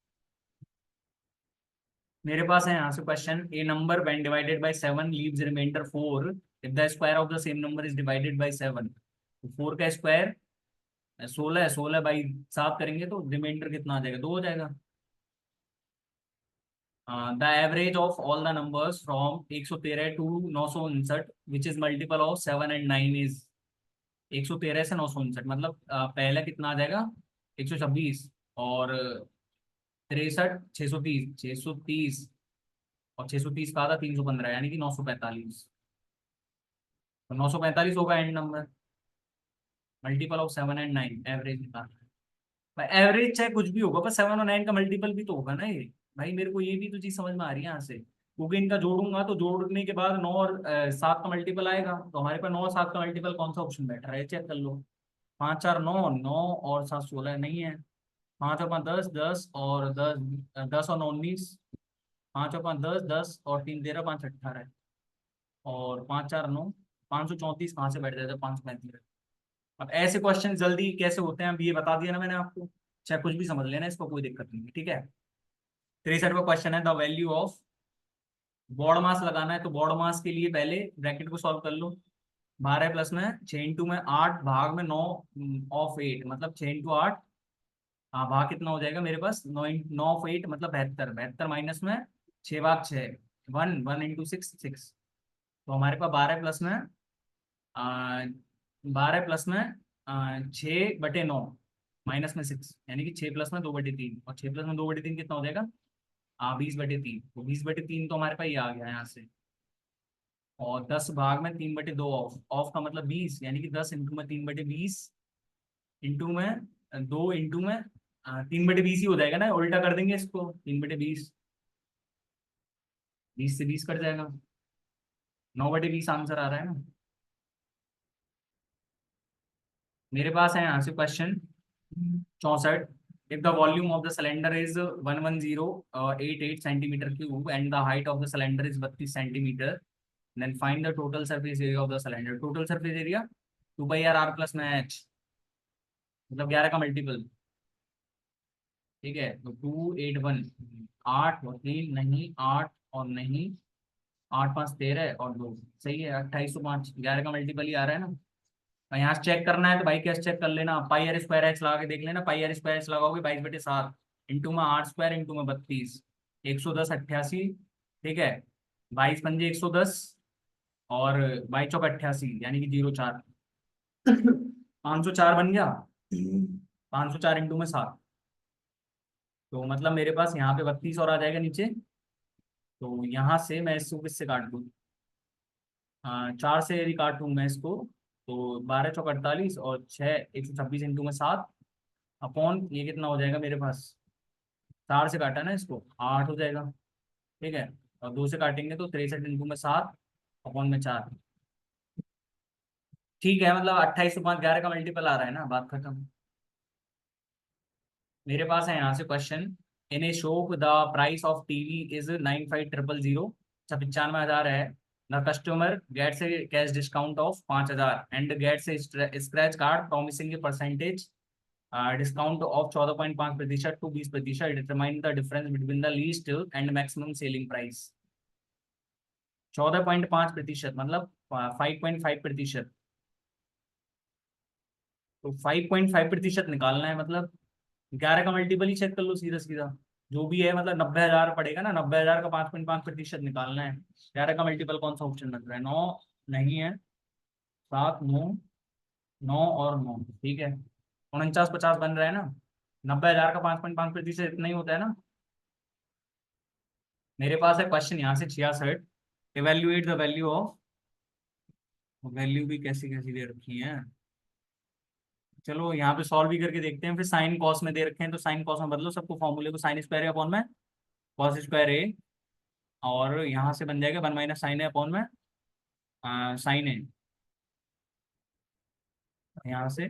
मेरे पास है यहाँ से question, a number when divided by 7 leaves remainder 4 if the square of the same number is divided by 7। तो 4 का स्क्वायर 16 है, 16 बाई 7 करेंगे तो रिमाइंडर कितना आ जाएगा? 2 हो जाएगा। The average of all the numbers from 113 to 959 which is multiple of 7 and 9 is. 113 से 959 मतलब पहला कितना आ जाएगा? 126, और 63 630, 630 और 630 का आधा 315, यानी कि 945। तो 945 होगा and number, multiple of 7 and 9, average निकालना है। एवरेज चाहे कुछ भी होगा, पर 7 और 9 का मल्टीपल भी तो होगा ना ये। भाई मेरे को ये भी तो चीज समझ में आ रही है यहाँ से, क्योंकि इनका जोड़ूंगा तो जोड़ने के बाद 9 और 7 का मल्टीपल आएगा, तो हमारे पास 9 और 7 का मल्टीपल कौन सा ऑप्शन बैठ रहा है, चेक कर लो। 5 4 9, 9 और 7 16 नहीं है। 5 और 5 10, 10 और 10, 10 और 9 19। 5 और 5 10, 10 और 3 13, 5 18, और 5 4 9, 534 कहाँ से बैठ जाता है? 535। अब ऐसे क्वेश्चन जल्दी कैसे होते हैं, अब ये बता दिया ना मैंने आपको। चाहे कुछ भी समझ लेना, इसको कोई दिक्कत नहीं है, ठीक है। 63 का क्वेश्चन है, द वैल्यू ऑफ बॉड मास लगाना है, तो बॉड मास के लिए पहले ब्रैकेट को सॉल्व कर लो। 12 प्लस में 6 इंटू में 8 भाग में 9 ऑफ 8, मतलब 6 इंटू 8। हाँ, भाग कितना हो जाएगा मेरे पास? 9 9 ऑफ 8 मतलब 72, 72 माइनस में 6 भाग 6, 1 1 इंटू 6 6। तो हमारे पास 12 प्लस में 6/9 माइनस में 6, यानी कि 6 प्लस में 2/3, और 6 प्लस में 2/3 कितना हो जाएगा? 20/3। तो 20/3 तो हमारे पास ये आ गया यहाँ से। और 10 भाग में 3/2 ऑफ, ऑफ का मतलब 20, यानी कि 10 इंटू में 3/20 इंटू में 2 इंटू में 3/20 ही हो जाएगा ना, उल्टा कर देंगे इसको, 3/20, 20 से 20 कट जाएगा, 9/20 आंसर आ रहा है ना। मेरे पास है यहाँ से question 64। If the volume of the cylinder is 11088 centimetre cube and the height of the cylinder is 32 centimetre, then find the total surface area of the cylinder. Total surface area 2 πr r plus में h, मतलब 11 का multiple, ठीक है। तो 281, 8 और 3 नहीं, 8 और नहीं, 8 5 13 और 2, सही है। 2805, 11 का मल्टीपल ही आ रहा है ना। और यहाँ से चेक करना है तो भाई कैसे चेक कर लेना, πr² h लगा के देख लेना। πr² h लगाओगे 22/7 इंटू में 8 स्क्वायर इंटू में 32, 110 88, ठीक है। 22 पंजे 110, और 22 चौक 88, यानी कि 04। 504 बन गया। 504 इंटू में 7, तो मतलब मेरे पास यहाँ पे 32 और आ जाएगा नीचे। तो यहाँ से मैं इसको किससे काट दूँ? 4 से यदि काटूँ मैं इसको, तो 12 चौक 48 और 6 126 इंटू में 7 अपॉन ये कितना हो जाएगा मेरे पास? 4 से काटा ना इसको, 8 हो जाएगा। ठीक है, और 2 से काटेंगे तो 63 इंटू में 7 अपॉन में 4। ठीक है, मतलब 28 से 5 11 का मल्टीपल आ रहा है ना, बात खत्म। मेरे पास है यहाँ से question. In a shop the price of TV is 95,000, अच्छा 95,000 है। The customer gets a cash discount of 5,000 and gets a scratch card promising a percentage discount of 14.5% to 20%। Determine the difference between the least and maximum selling price. 14.5% मतलब 5.5%। तो 5.5% निकालना है, मतलब 11 का multiple ही check कर लो सीधा सीधा। जो भी है मतलब 90,000 पड़ेगा ना, 90,000 का 5.5% निकालना है। 11 का मल्टीपल कौन सा ऑप्शन लग रहा है? 9 नहीं है, 7 9, 9 और 9, ठीक है। 49 50 बन रहा है ना। 90,000 का 5.5% इतना ही होता है ना। मेरे पास है क्वेश्चन यहाँ से 66। Evaluate the value of, value भी कैसी कैसी दे रखी है। चलो यहाँ पे सॉल्व भी करके देखते हैं, फिर साइन कॉस में दे रखे हैं तो साइन कॉस में बदलो सबको, फॉर्मूले को साइन स्क्वायर है अपॉन में कॉस स्क्वायर ए, और यहाँ से बन जाएगा 1 माइनस साइन है अपॉन में साइन है, यहाँ से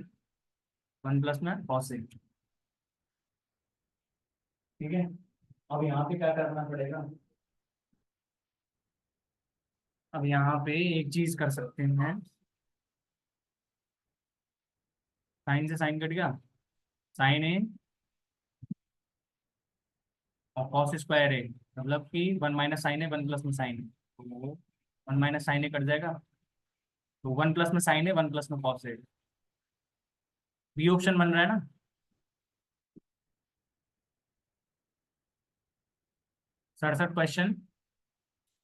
1 प्लस में कॉस ए। ठीक है, अब यहाँ पे क्या करना पड़ेगा? अब यहाँ पे एक चीज कर सकते हैं, साइन से साइन कट गया, साइन ए और कॉस स्क्वायर ए, मतलब कि 1 माइनस साइन है 1 प्लस में साइन है, तो 1 माइनस साइन ए कट जाएगा, तो 1 प्लस में साइन है 1 प्लस में कॉस ए। बी ऑप्शन बन रहा है ना। 67 question.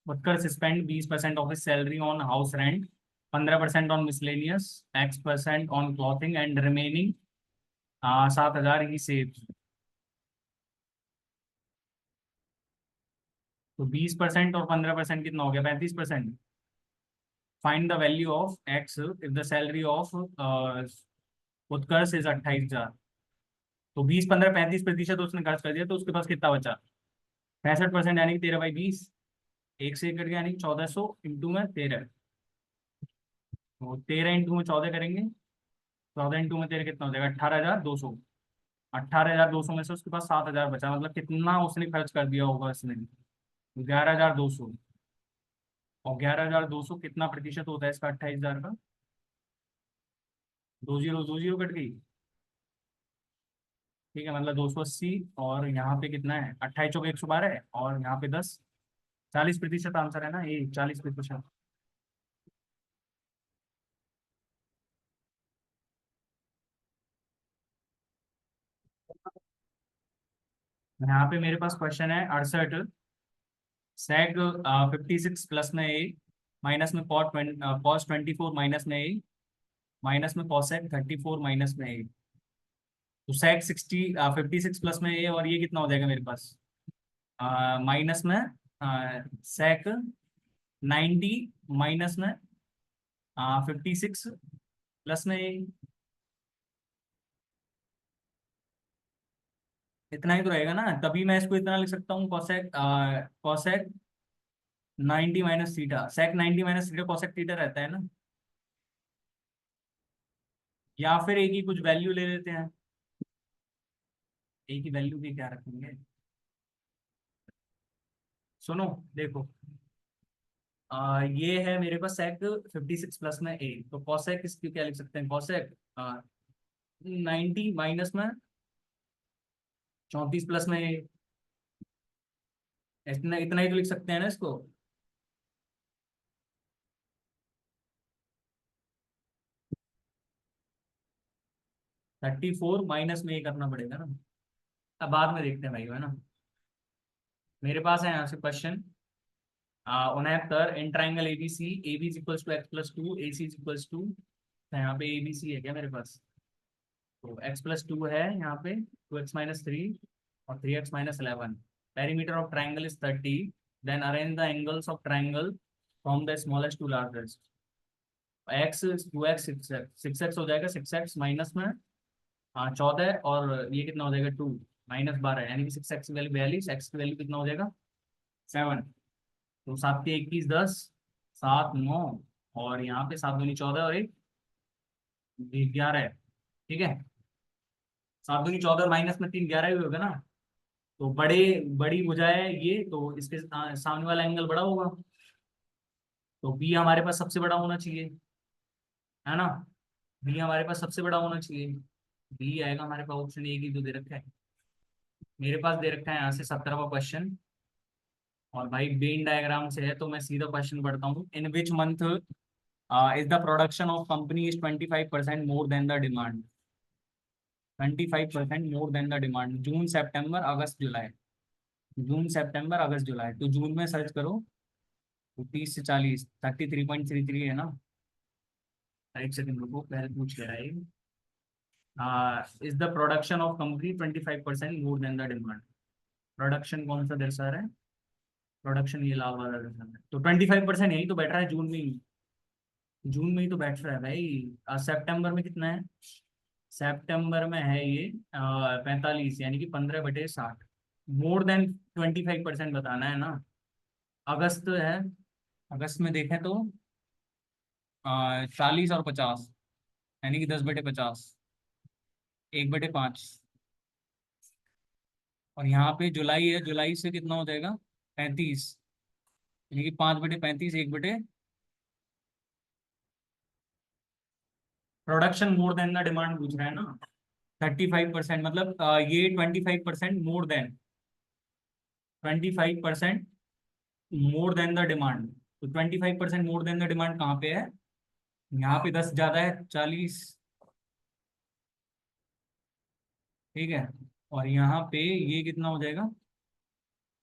Utkarsh spend 20% of his salary on house rent, 15% on miscellaneous, X% on clothing and remaining 7,000 he save. तो 20% और 15% कितना हो गया? 35%। Find the value of x if the salary of Utkarsh is 28,000। तो 20 15 35% उसने खर्च कर दिया, तो उसके पास कितना बचा? 65% यानी कि 13/20। एक से एक कट गया यानी कि 1400 इंटू में 13, तो 13 इंटू में 14 करेंगे, 14 इंटू में 13 कितना हो जाएगा? 18,200। 18,200 में से उसके पास 7,000 बचा, मतलब कितना उसने खर्च कर दिया होगा इसने? 11,200। और 11,200 कितना प्रतिशत होता है इसका 28,000 का? दो जीरो कट गई। ठीक है, मतलब 280, और यहाँ पे कितना है? 28 चौके 112 है, और यहाँ पे 10, 40% आंसर है ना ये, 40%। यहाँ पे मेरे पास क्वेश्चन है 68। सेक 56 प्लस में ए, माइनस में कॉस 24 माइनस में ए, माइनस में कॉसेक 34 माइनस में ए। तो सेक 56 प्लस में ए, और ये कितना हो जाएगा मेरे पास? माइनस में सेक 90 माइनस में 56 प्लस में ए। इतना ही तो रहेगा ना, तभी मैं इसको इतना लिख सकता हूँ, कॉसेक कॉसेक 90 माइनस थीटा, सेक 90 माइनस थीटा कॉसेक थीटा रहता है ना। या फिर एक ही कुछ वैल्यू ले लेते हैं, एक ही वैल्यू भी क्या रखेंगे। सुनो, देखो, ये है मेरे पास सेक 56 प्लस में ए, तो कॉसेक इसकी क्या लिख सकते हैं? कॉसेक 90 माइनस में 34 प्लस में ए। इतना इतना ही तो लिख सकते हैं ना इसको। 34 माइनस में ए करना पड़ेगा ना। अब बाद में देखते हैं भाई, है ना। मेरे पास है यहाँ से question 69। In triangle ABC, A B equals to x+2, A C equals to, यहाँ पे ए बी सी है क्या मेरे पास? तो x+2 है यहाँ पे, 2x-3 और 3x-11। Perimeter of triangle is 30। Then arrange the angles of triangle from the smallest to largest. X 2x 6x हो जाएगा, 6x माइनस में 14, और ये कितना हो जाएगा? 2 माइनस 12, यानी कि 6x की वैल्यू 42, एक्स की वैल्यू कितना हो जाएगा? 7। तो 7 के 21 10, 7 9, और यहाँ पे 7 दूनी 14 और एक 11 है। ठीक है, 7 दूनी 14 माइनस में 3 11 ही होगा ना। तो बड़ी भुजा है ये, तो इसके सामने वाला एंगल बड़ा होगा। तो बी हमारे पास सबसे बड़ा होना चाहिए, है ना। बी हमारे पास सबसे बड़ा होना चाहिए। बी आएगा हमारे पास, ऑप्शन ए की जो दे रखा है मेरे पास, दे रखा है यहाँ से 17वां क्वेश्चन। और भाई वेन डायग्राम से है, तो मैं सीधा क्वेश्चन पढ़ता हूँ। In which month is the production of company is 25% more than the demand. 25% more than the demand, June September August July. June September August July, तो जून में सर्च करो। तो 30 से 40, 33.33 है ना। एक सेकंड रुको, पहले पूछ ले रहा है। Is the production of company 25% more than the demand. Production कौन सा दर्शा रहा है? प्रोडक्शन ये लाल वाला दर्शा रहा है, तो 25% यही तो बैठ रहा है जून में ही। जून में ही तो बैठ रहा है भाई। सितंबर में कितना है? सितंबर में है ये 45, यानी कि 15/60। मोर देन 25% बताना है ना। अगस्त है, अगस्त में देखें तो 40 और 50, यानी कि 10/50, 1/5। और यहाँ पे जुलाई है, जुलाई से कितना हो जाएगा? 35, यानी कि 5/35, 1 बटे। Production more than the demand पूछ रहा है ना। 35% मतलब ये 25% more then, 25% more than the demand. तो 25% मोर देन द डिमांड कहाँ पे है? यहाँ पे 10 ज्यादा है, 40। ठीक है, और यहाँ पे ये कितना हो जाएगा?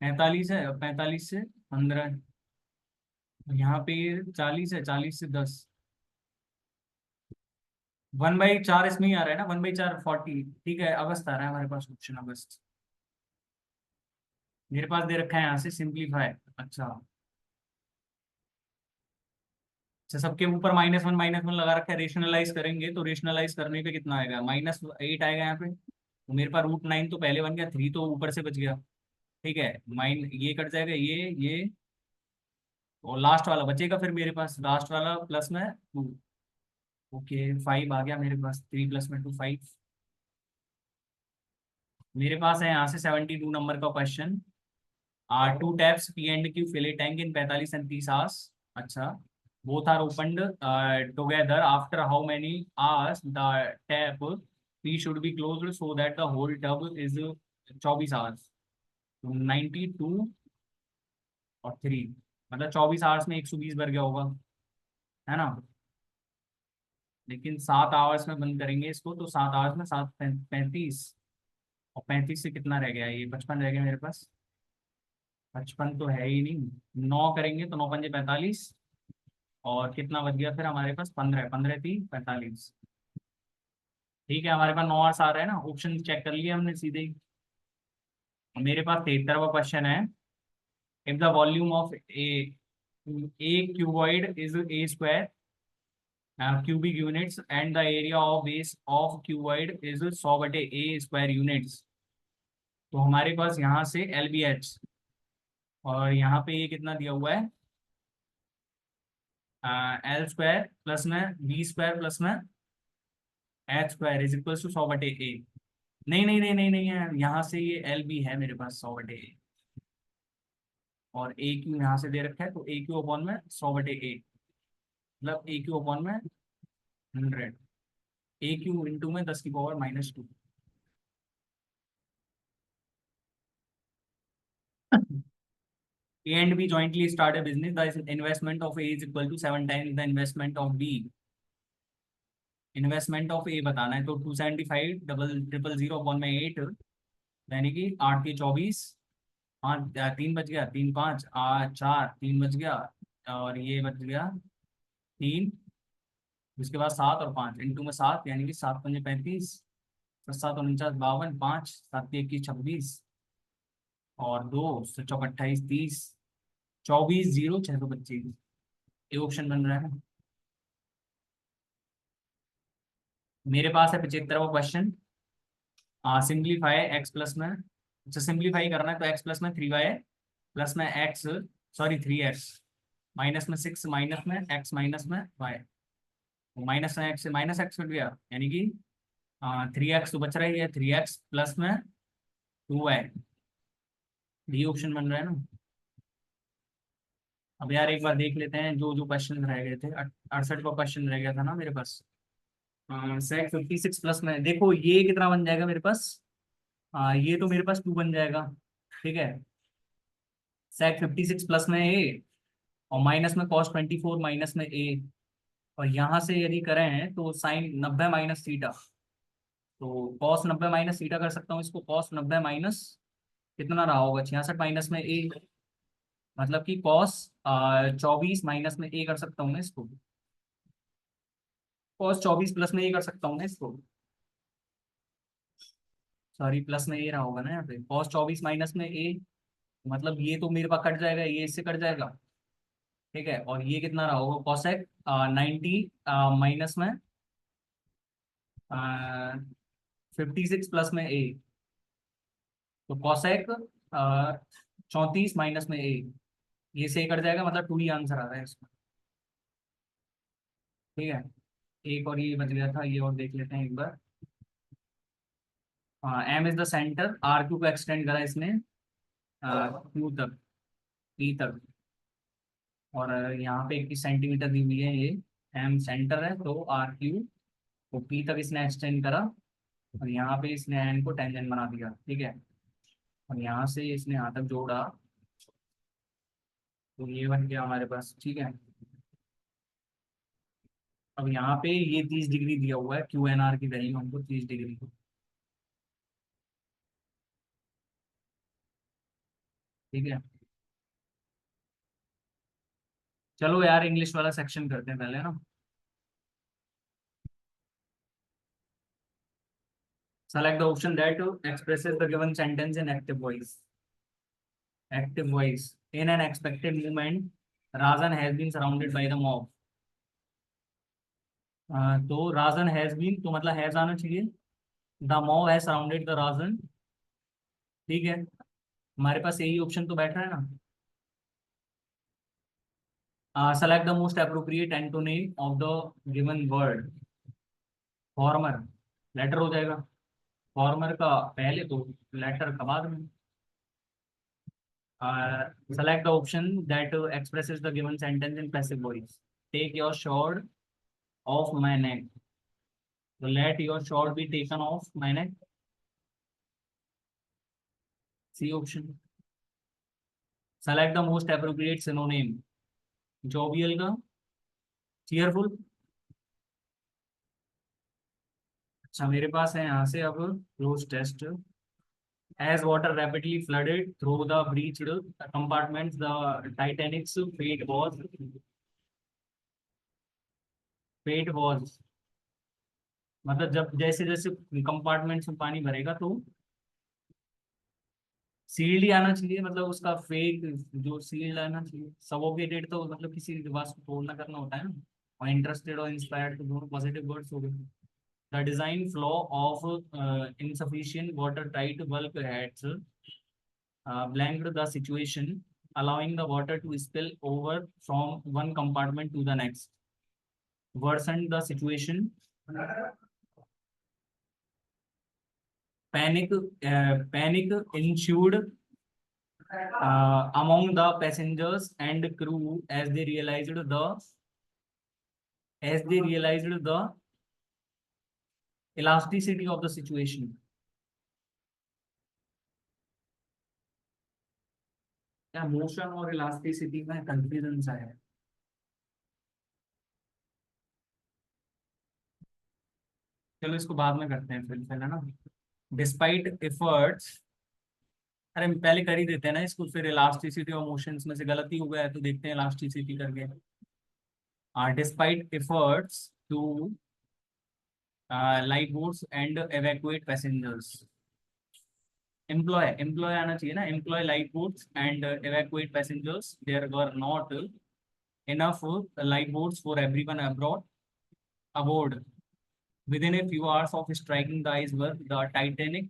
45 है, 45 से 15। यहाँ पे ये 40 है, 40 से 10। 1/4 इसमें ही आ रहा है ना, 1/4 40। ठीक है, अगस्त आ रहा है हमारे पास, ऑप्शन अगस्त मेरे पास दे रखा है यहाँ से, सिंप्लीफाई। अच्छा अच्छा, सबके ऊपर -1 लगा रखा है। रेशनलाइज करेंगे तो रेशनलाइज करने पे कितना आएगा? -8 आएगा यहाँ पे। तो मेरे पास √9 तो पहले बन गया, 3 तो ऊपर से बच गया। ठीक है, माइन ये कट जाएगा, ये और लास्ट वाला बचेगा फिर मेरे पास, लास्ट वाला प्लस में 2। ओके, 5 आ गया मेरे पास, 3 + में 2 5। मेरे पास है यहाँ से 72 नंबर का question. Two taps P and Q fill a tank in 45 and 30 hours. अच्छा, both are opened together after how many hours the tap P should be closed so that the whole tub is 24 hours. तो 92 और 3, मतलब 24 hours में 120 भर गया होगा, है ना। लेकिन 7 आवर्स में बंद करेंगे इसको, तो 7 आवर्स में 7 35, और 35 से कितना रह गया? ये 55 रह गया मेरे पास। 55 तो है ही नहीं। 9 करेंगे तो 9×5 = 45, और कितना बच गया फिर हमारे पास? 15, 15×3 = 45। ठीक है, हमारे पास 9 आवर्स आ रहा है ना, ऑप्शन चेक कर लिया हमने सीधे ही। मेरे पास 73वां क्वेश्चन है। If the volume of A cuboid is a square cubic units and the area of base of cuboid is 100/a² units। तो हमारे पास यहाँ से LBH, और यहाँ पे ये कितना दिया हुआ है? L² प्लस में B² प्लस में H² = 100/a। नहीं नहीं नहीं नहीं नहीं है, यहाँ से ये LB है मेरे पास 100/a, और AQ यहाँ से दे रखा है, तो AQ अपॉन में 100/a, मतलब AQ अपॉन में 100। AQ इंटू में 10⁻²। A and B jointly start a business. The investment of A is equal to 7 times the investment of B। Investment of A बताना है, तो 275 000 अपॉन में 8, यानी कि 8×24। 3 बच गया, 3 5 4, 3 बच गया, और ये बच गया 3। उसके बाद 7 और 5 इंटू में 7, यानी कि 7×5 = 35, 7×7 = 52, 5 7×1 = 26, और 2 7×4 = 28, 30, 24 0 625। ये ऑप्शन बन रहा है। मेरे पास है 75वां क्वेश्चन। सिंप्लीफाई एक्स प्लस में, अच्छा सिंप्लीफाई करना है तो x प्लस में 3y प्लस में एक्स, सॉरी 3x, माइनस में 6, माइनस में x, माइनस में y, माइनस में x से माइनस x कट गया, यानी कि 3x तो बच रही है, 3x प्लस में 2y, डी ऑप्शन बन रहा है ना। अब यार एक बार देख लेते हैं जो जो क्वेश्चन रह गए थे, 68 का क्वेश्चन रह गया था ना मेरे पास। सेक 56 प्लस में, देखो ये कितना बन जाएगा मेरे पास, ये तो मेरे पास 2 बन जाएगा, ठीक है। सेक 56 प्लस में ए, और माइनस में कॉस 24 माइनस में ए, और यहाँ से यदि करें तो साइन 90 माइनस थीटा, तो कॉस 90 माइनस थीटा कर सकता हूँ इसको, कॉस 90 माइनस कितना रहा होगा, 66 माइनस में ए, मतलब कि कॉस 24 माइनस में ए कर सकता हूँ मैं इसको, कॉस 24 प्लस में ए कर सकता हूँ मैं इसको, सॉरी प्लस में ए रहा होगा ना यहाँ पे, कॉस 24 माइनस में ए, मतलब ये तो मेरे पास कट जाएगा, ये इससे कट जाएगा, ठीक है। और ये कितना रहा होगा, कॉसेक 90 माइनस में 56 प्लस में ए, तो कॉसेक 34 माइनस में ए, ये से कट जाएगा, मतलब 2 ही आंसर आ रहा है इसका, ठीक है। एक और ये बच गया था, ये और देख लेते हैं एक बार। M is the centre, R Q को एक्सटेंड करा इसने क्यू तक, ई तक, और यहाँ पे 21 सेंटीमीटर दी हुई है ये, एम सेंटर है तो आर क्यू को पी तक इसने एक्सटेंड करा, और यहाँ पे इसने एन को टेंजेंट बना दिया, ठीक है। और यहाँ से इसने यहाँ तक जोड़ा, तो ये बन गया हमारे पास, ठीक है। अब यहाँ पे ये 30 डिग्री दिया हुआ है, क्यू एन आर की वैल्यू हमको 30 डिग्री, ठीक है। चलो यार इंग्लिश वाला सेक्शन करते हैं पहले ना। Select the option that expresses the given sentence in active voice, active voice, in an expected movement Rajan has been surrounded by the mob, तो राजन हैज बीन तो मतलब हैज आना चाहिए, the mob has surrounded the Rajan, ठीक है। हमारे पास यही option तो बैठ रहा है ना। Select the most appropriate antonym of the given word, former, latter हो जाएगा, फॉर्मर का पहले तो लेटर का बाद में। Select the option that expresses the given sentence in passive voice. Take your sword off my neck. So let your sword be taken off my neck. C option. Select the most appropriate synonym. Jovial का cheerful. अच्छा मेरे पास है यहाँ से अब close test. As water rapidly flooded through the breached compartments, the Titanic's fate was मतलब जब जैसे जैसे कंपार्टमेंट्स में पानी भरेगा तो सील्ड ही आना चाहिए, मतलब उसका फेक जो सील्ड आना चाहिए, सफोकेटेड तो मतलब किसी बात को तोड़ना करना होता है ना, और इंटरेस्टेड और इंस्पायर्ड तो दोनों पॉजिटिव वर्ड्स हो गए। The design flaw of insufficient water tight bulk heads blanked the situation, allowing the water to spill over from one compartment to the next, worsened the situation, panic ensued among the passengers and crew as they realized the elasticity of the situation. क्या motion और elasticity में confusion सा है। चलो इसको बाद में करते हैं फिर है ना। डिस्पाइट एफर्ट्स, अरे पहले कर ही देते हैं ना इसको, फिर इलास्टिसिटी और मोशंस में से गलती हो गया है तो देखते हैं इलास्टिसिटी करके। Despite efforts to life boats and evacuate passengers, employ आना चाहिए ना, employ life boats and evacuate passengers, there were not enough lifeboats for everyone aboard within a few hours of striking the iceberg. The Titanic,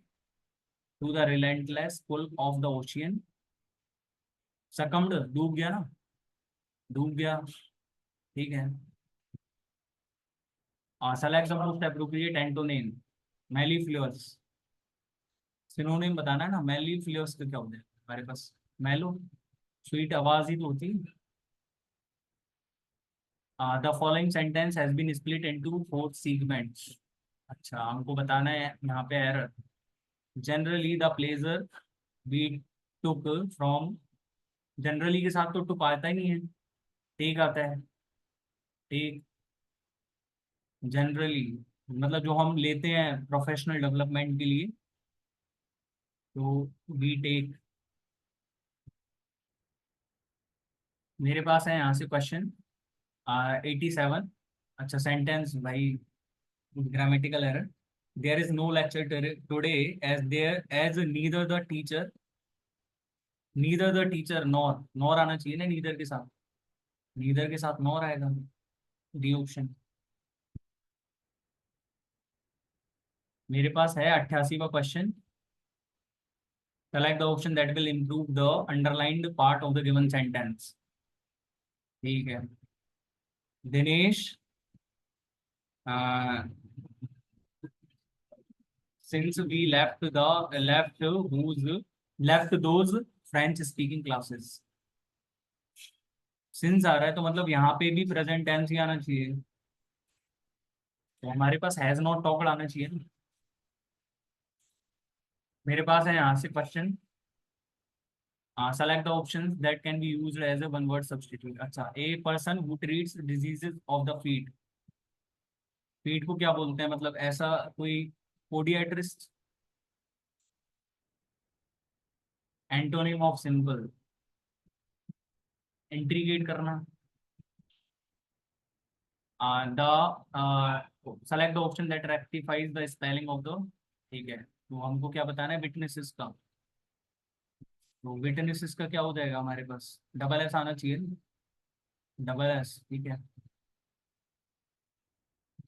to the relentless pull of the ocean, succumbed, डूब गया ना, डूब गया, ठीक है। Select the most appropriate antonym, mellifluous. Synonym बताना है ना, मेलिफ्लुअस का क्या होता है हमारे पास? मेलो, स्वीट आवाज ही तो होती है। The following sentence has been split into 4 segments. अच्छा, हमको बताना है यहाँ पे error. Generally the pleasure we took from, generally के साथ तो टुक आता ही नहीं है, टेक आता है, टेक। जनरली मतलब जो हम लेते हैं प्रोफेशनल डेवलपमेंट के लिए, तो वी टेक। मेरे पास है यहाँ से क्वेश्चन 87। अच्छा, सेंटेंस भाई, grammatical error. There is no lecture today as neither the teacher, neither the teacher nor, nor आना चाहिए ना नीदर के साथ, नीदर के साथ नॉर आएगा, डी ऑप्शन। मेरे पास है 88वां question. Select the option that will improve the underlined part of the given sentence. ठीक है। Dinesh, since we left those French speaking classes। Since आ रहा है तो मतलब यहाँ पे भी प्रेजेंट टेंस ही आना चाहिए, तो हमारे पास हैज नॉट टॉक्ड आना चाहिए ना। मेरे पास है यहाँ से question, select the options that can be used as a one word substitute. अच्छा, a person who treats diseases of the feet, feet को क्या बोलते हैं, मतलब ऐसा कोई podiatrist. Antonym of simple, intricate करना। Select the option that rectifies the spelling of the, ठीक है, तो हमको क्या बताना है विटनेसेस का, तो विटनेसेस का क्या हो जाएगा हमारे पास, डबल एस आना चाहिए, डबल एस, ठीक है।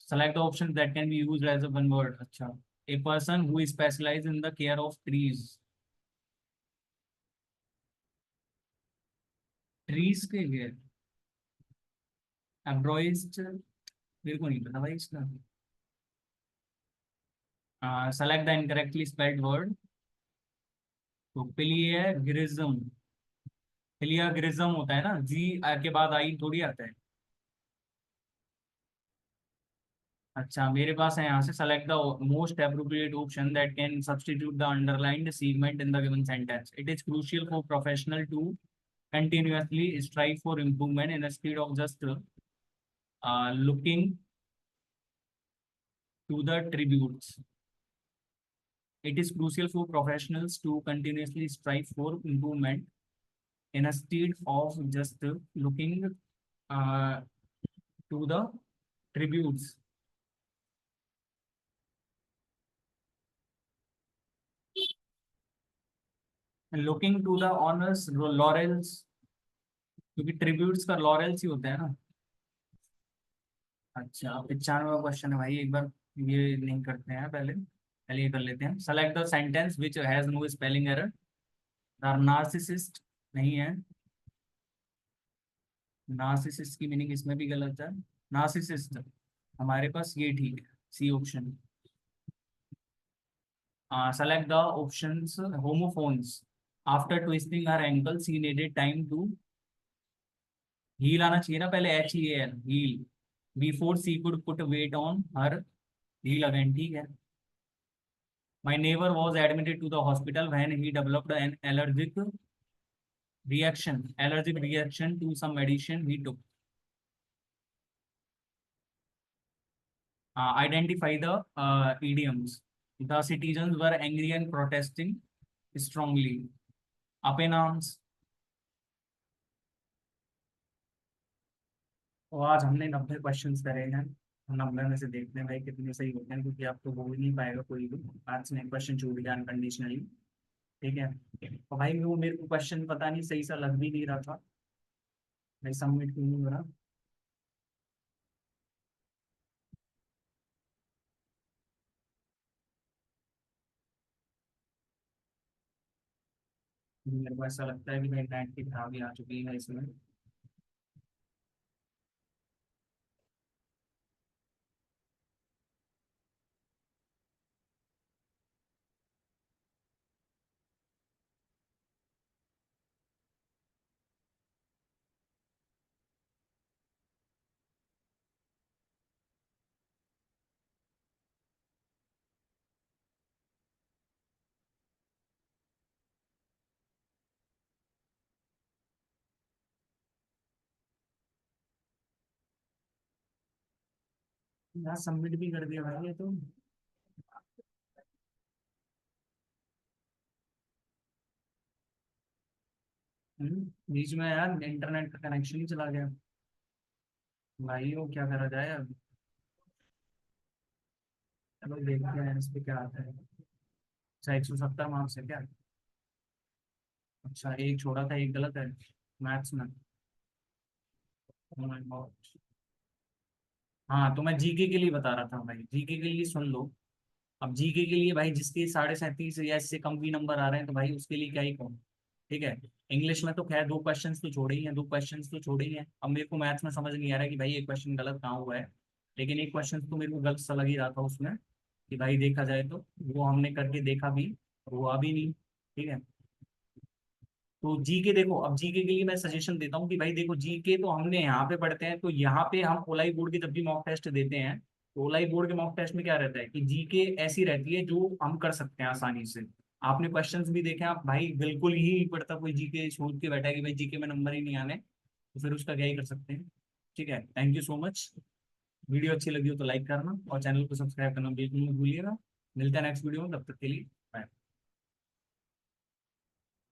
Select the option that can be used as a one word. अच्छा, a person who specialise in the care of trees, trees के लिए एम्ब्रॉइज्ड, मेरे को नहीं पता भाई इसका। Select the incorrectly spelled word, तो प्लिएग्रिज्म, प्लियाग्रिज्म होता है ना, जी के बाद आई थोड़ी आता है। अच्छा, मेरे पास है यहाँ से select the most appropriate option that can substitute the underlined segment in the given sentence. It is crucial for professional to continuously strive for improvement instead of just looking to the tributes. It is crucial for professionals to continuously strive for improvement instead of just looking uh, to the tributes. Looking to the honors laurels, क्योंकि tributes का laurels ही होता है ना। अच्छा, 95वां question है भाई, एक बार ये नहीं करते हैं, पहले पहले ये कर लेते हैं। Select the sentence which has no spelling error. Narcissist नहीं है, नार्सिसिस्ट की मीनिंग इसमें भी गलत है। नार्सिसिस्ट हमारे पास ये ठीक है, C option. Select the options, homophones, after twisting her ankle she needed time to, heel आना चाहिए ना पहले, H E L, heel, before she could put weight on her, heel again, ठीक है। My neighbor was admitted to the hospital when he developed an allergic reaction to some medicine he took. Identify the idioms. The citizens were angry and protesting strongly. Apenams. तो आज हमने 90 questions करे हैं, 90 में से देखते हैं भाई कितने सही होते हैं, क्योंकि आप तो हो ही नहीं पाएगा कोई भी, आज में क्वेश्चन छूट गया अनकंडीशनली, ठीक है। तो भाई वो मेरे को क्वेश्चन पता नहीं सही सा लग भी नहीं रहा था, भाई सबमिट क्यों नहीं हो रहा। मेरे को ऐसा लगता है कि भाई नेट की खराबी आ चुकी है इसमें। यार सबमिट भी कर दिया भाई ये तो। बीच में यार इंटरनेट का कनेक्शन ही चला गया। भाई वो क्या करा जाए अब। चलो देखते हैं इस पे क्या आता है। अच्छा 170 मार्क्स है क्या? अच्छा एक छोड़ा था, एक गलत है मैथ्स में। Oh my God। हाँ तो मैं जीके के लिए बता रहा था भाई, जीके के लिए सुन लो। अब जीके के लिए भाई जिसके 37.5 या इससे कम भी नंबर आ रहे हैं तो भाई उसके लिए क्या ही कहूँ। ठीक है। इंग्लिश में तो खैर दो क्वेश्चंस तो छोड़े ही हैं, दो क्वेश्चंस तो छोड़े ही हैं। अब मेरे को मैथ्स में समझ नहीं आ रहा है कि भाई एक क्वेश्चन गलत कहाँ हुआ है। लेकिन एक क्वेश्चन तो मेरे को गलत सा लग ही रहा था उसमें, कि भाई देखा जाए तो वो हमने करके देखा भी, हुआ भी नहीं। ठीक है। तो जीके देखो, अब जीके के लिए मैं सजेशन देता हूँ कि भाई देखो जीके तो हमने यहाँ पे पढ़ते हैं, तो यहाँ पे हम ओलाई बोर्ड के जब भी मॉक टेस्ट देते हैं तो ओलाई बोर्ड के मॉक टेस्ट में क्या रहता है कि जीके ऐसी रहती है जो हम कर सकते हैं आसानी से। आपने क्वेश्चंस भी देखे हैं, आप भाई बिल्कुल ही नहीं पढ़ता कोई जीके सोच के बैठा है कि भाई जीके में नंबर ही नहीं आने, तो फिर उसका क्या ही कर सकते हैं। ठीक है, thank you so much. Video अच्छी लगी हो तो लाइक करना और चैनल को सब्सक्राइब करना बिल्कुल मत भूलिएगा। मिलते हैं नेक्स्ट वीडियो में, तब तक के लिए।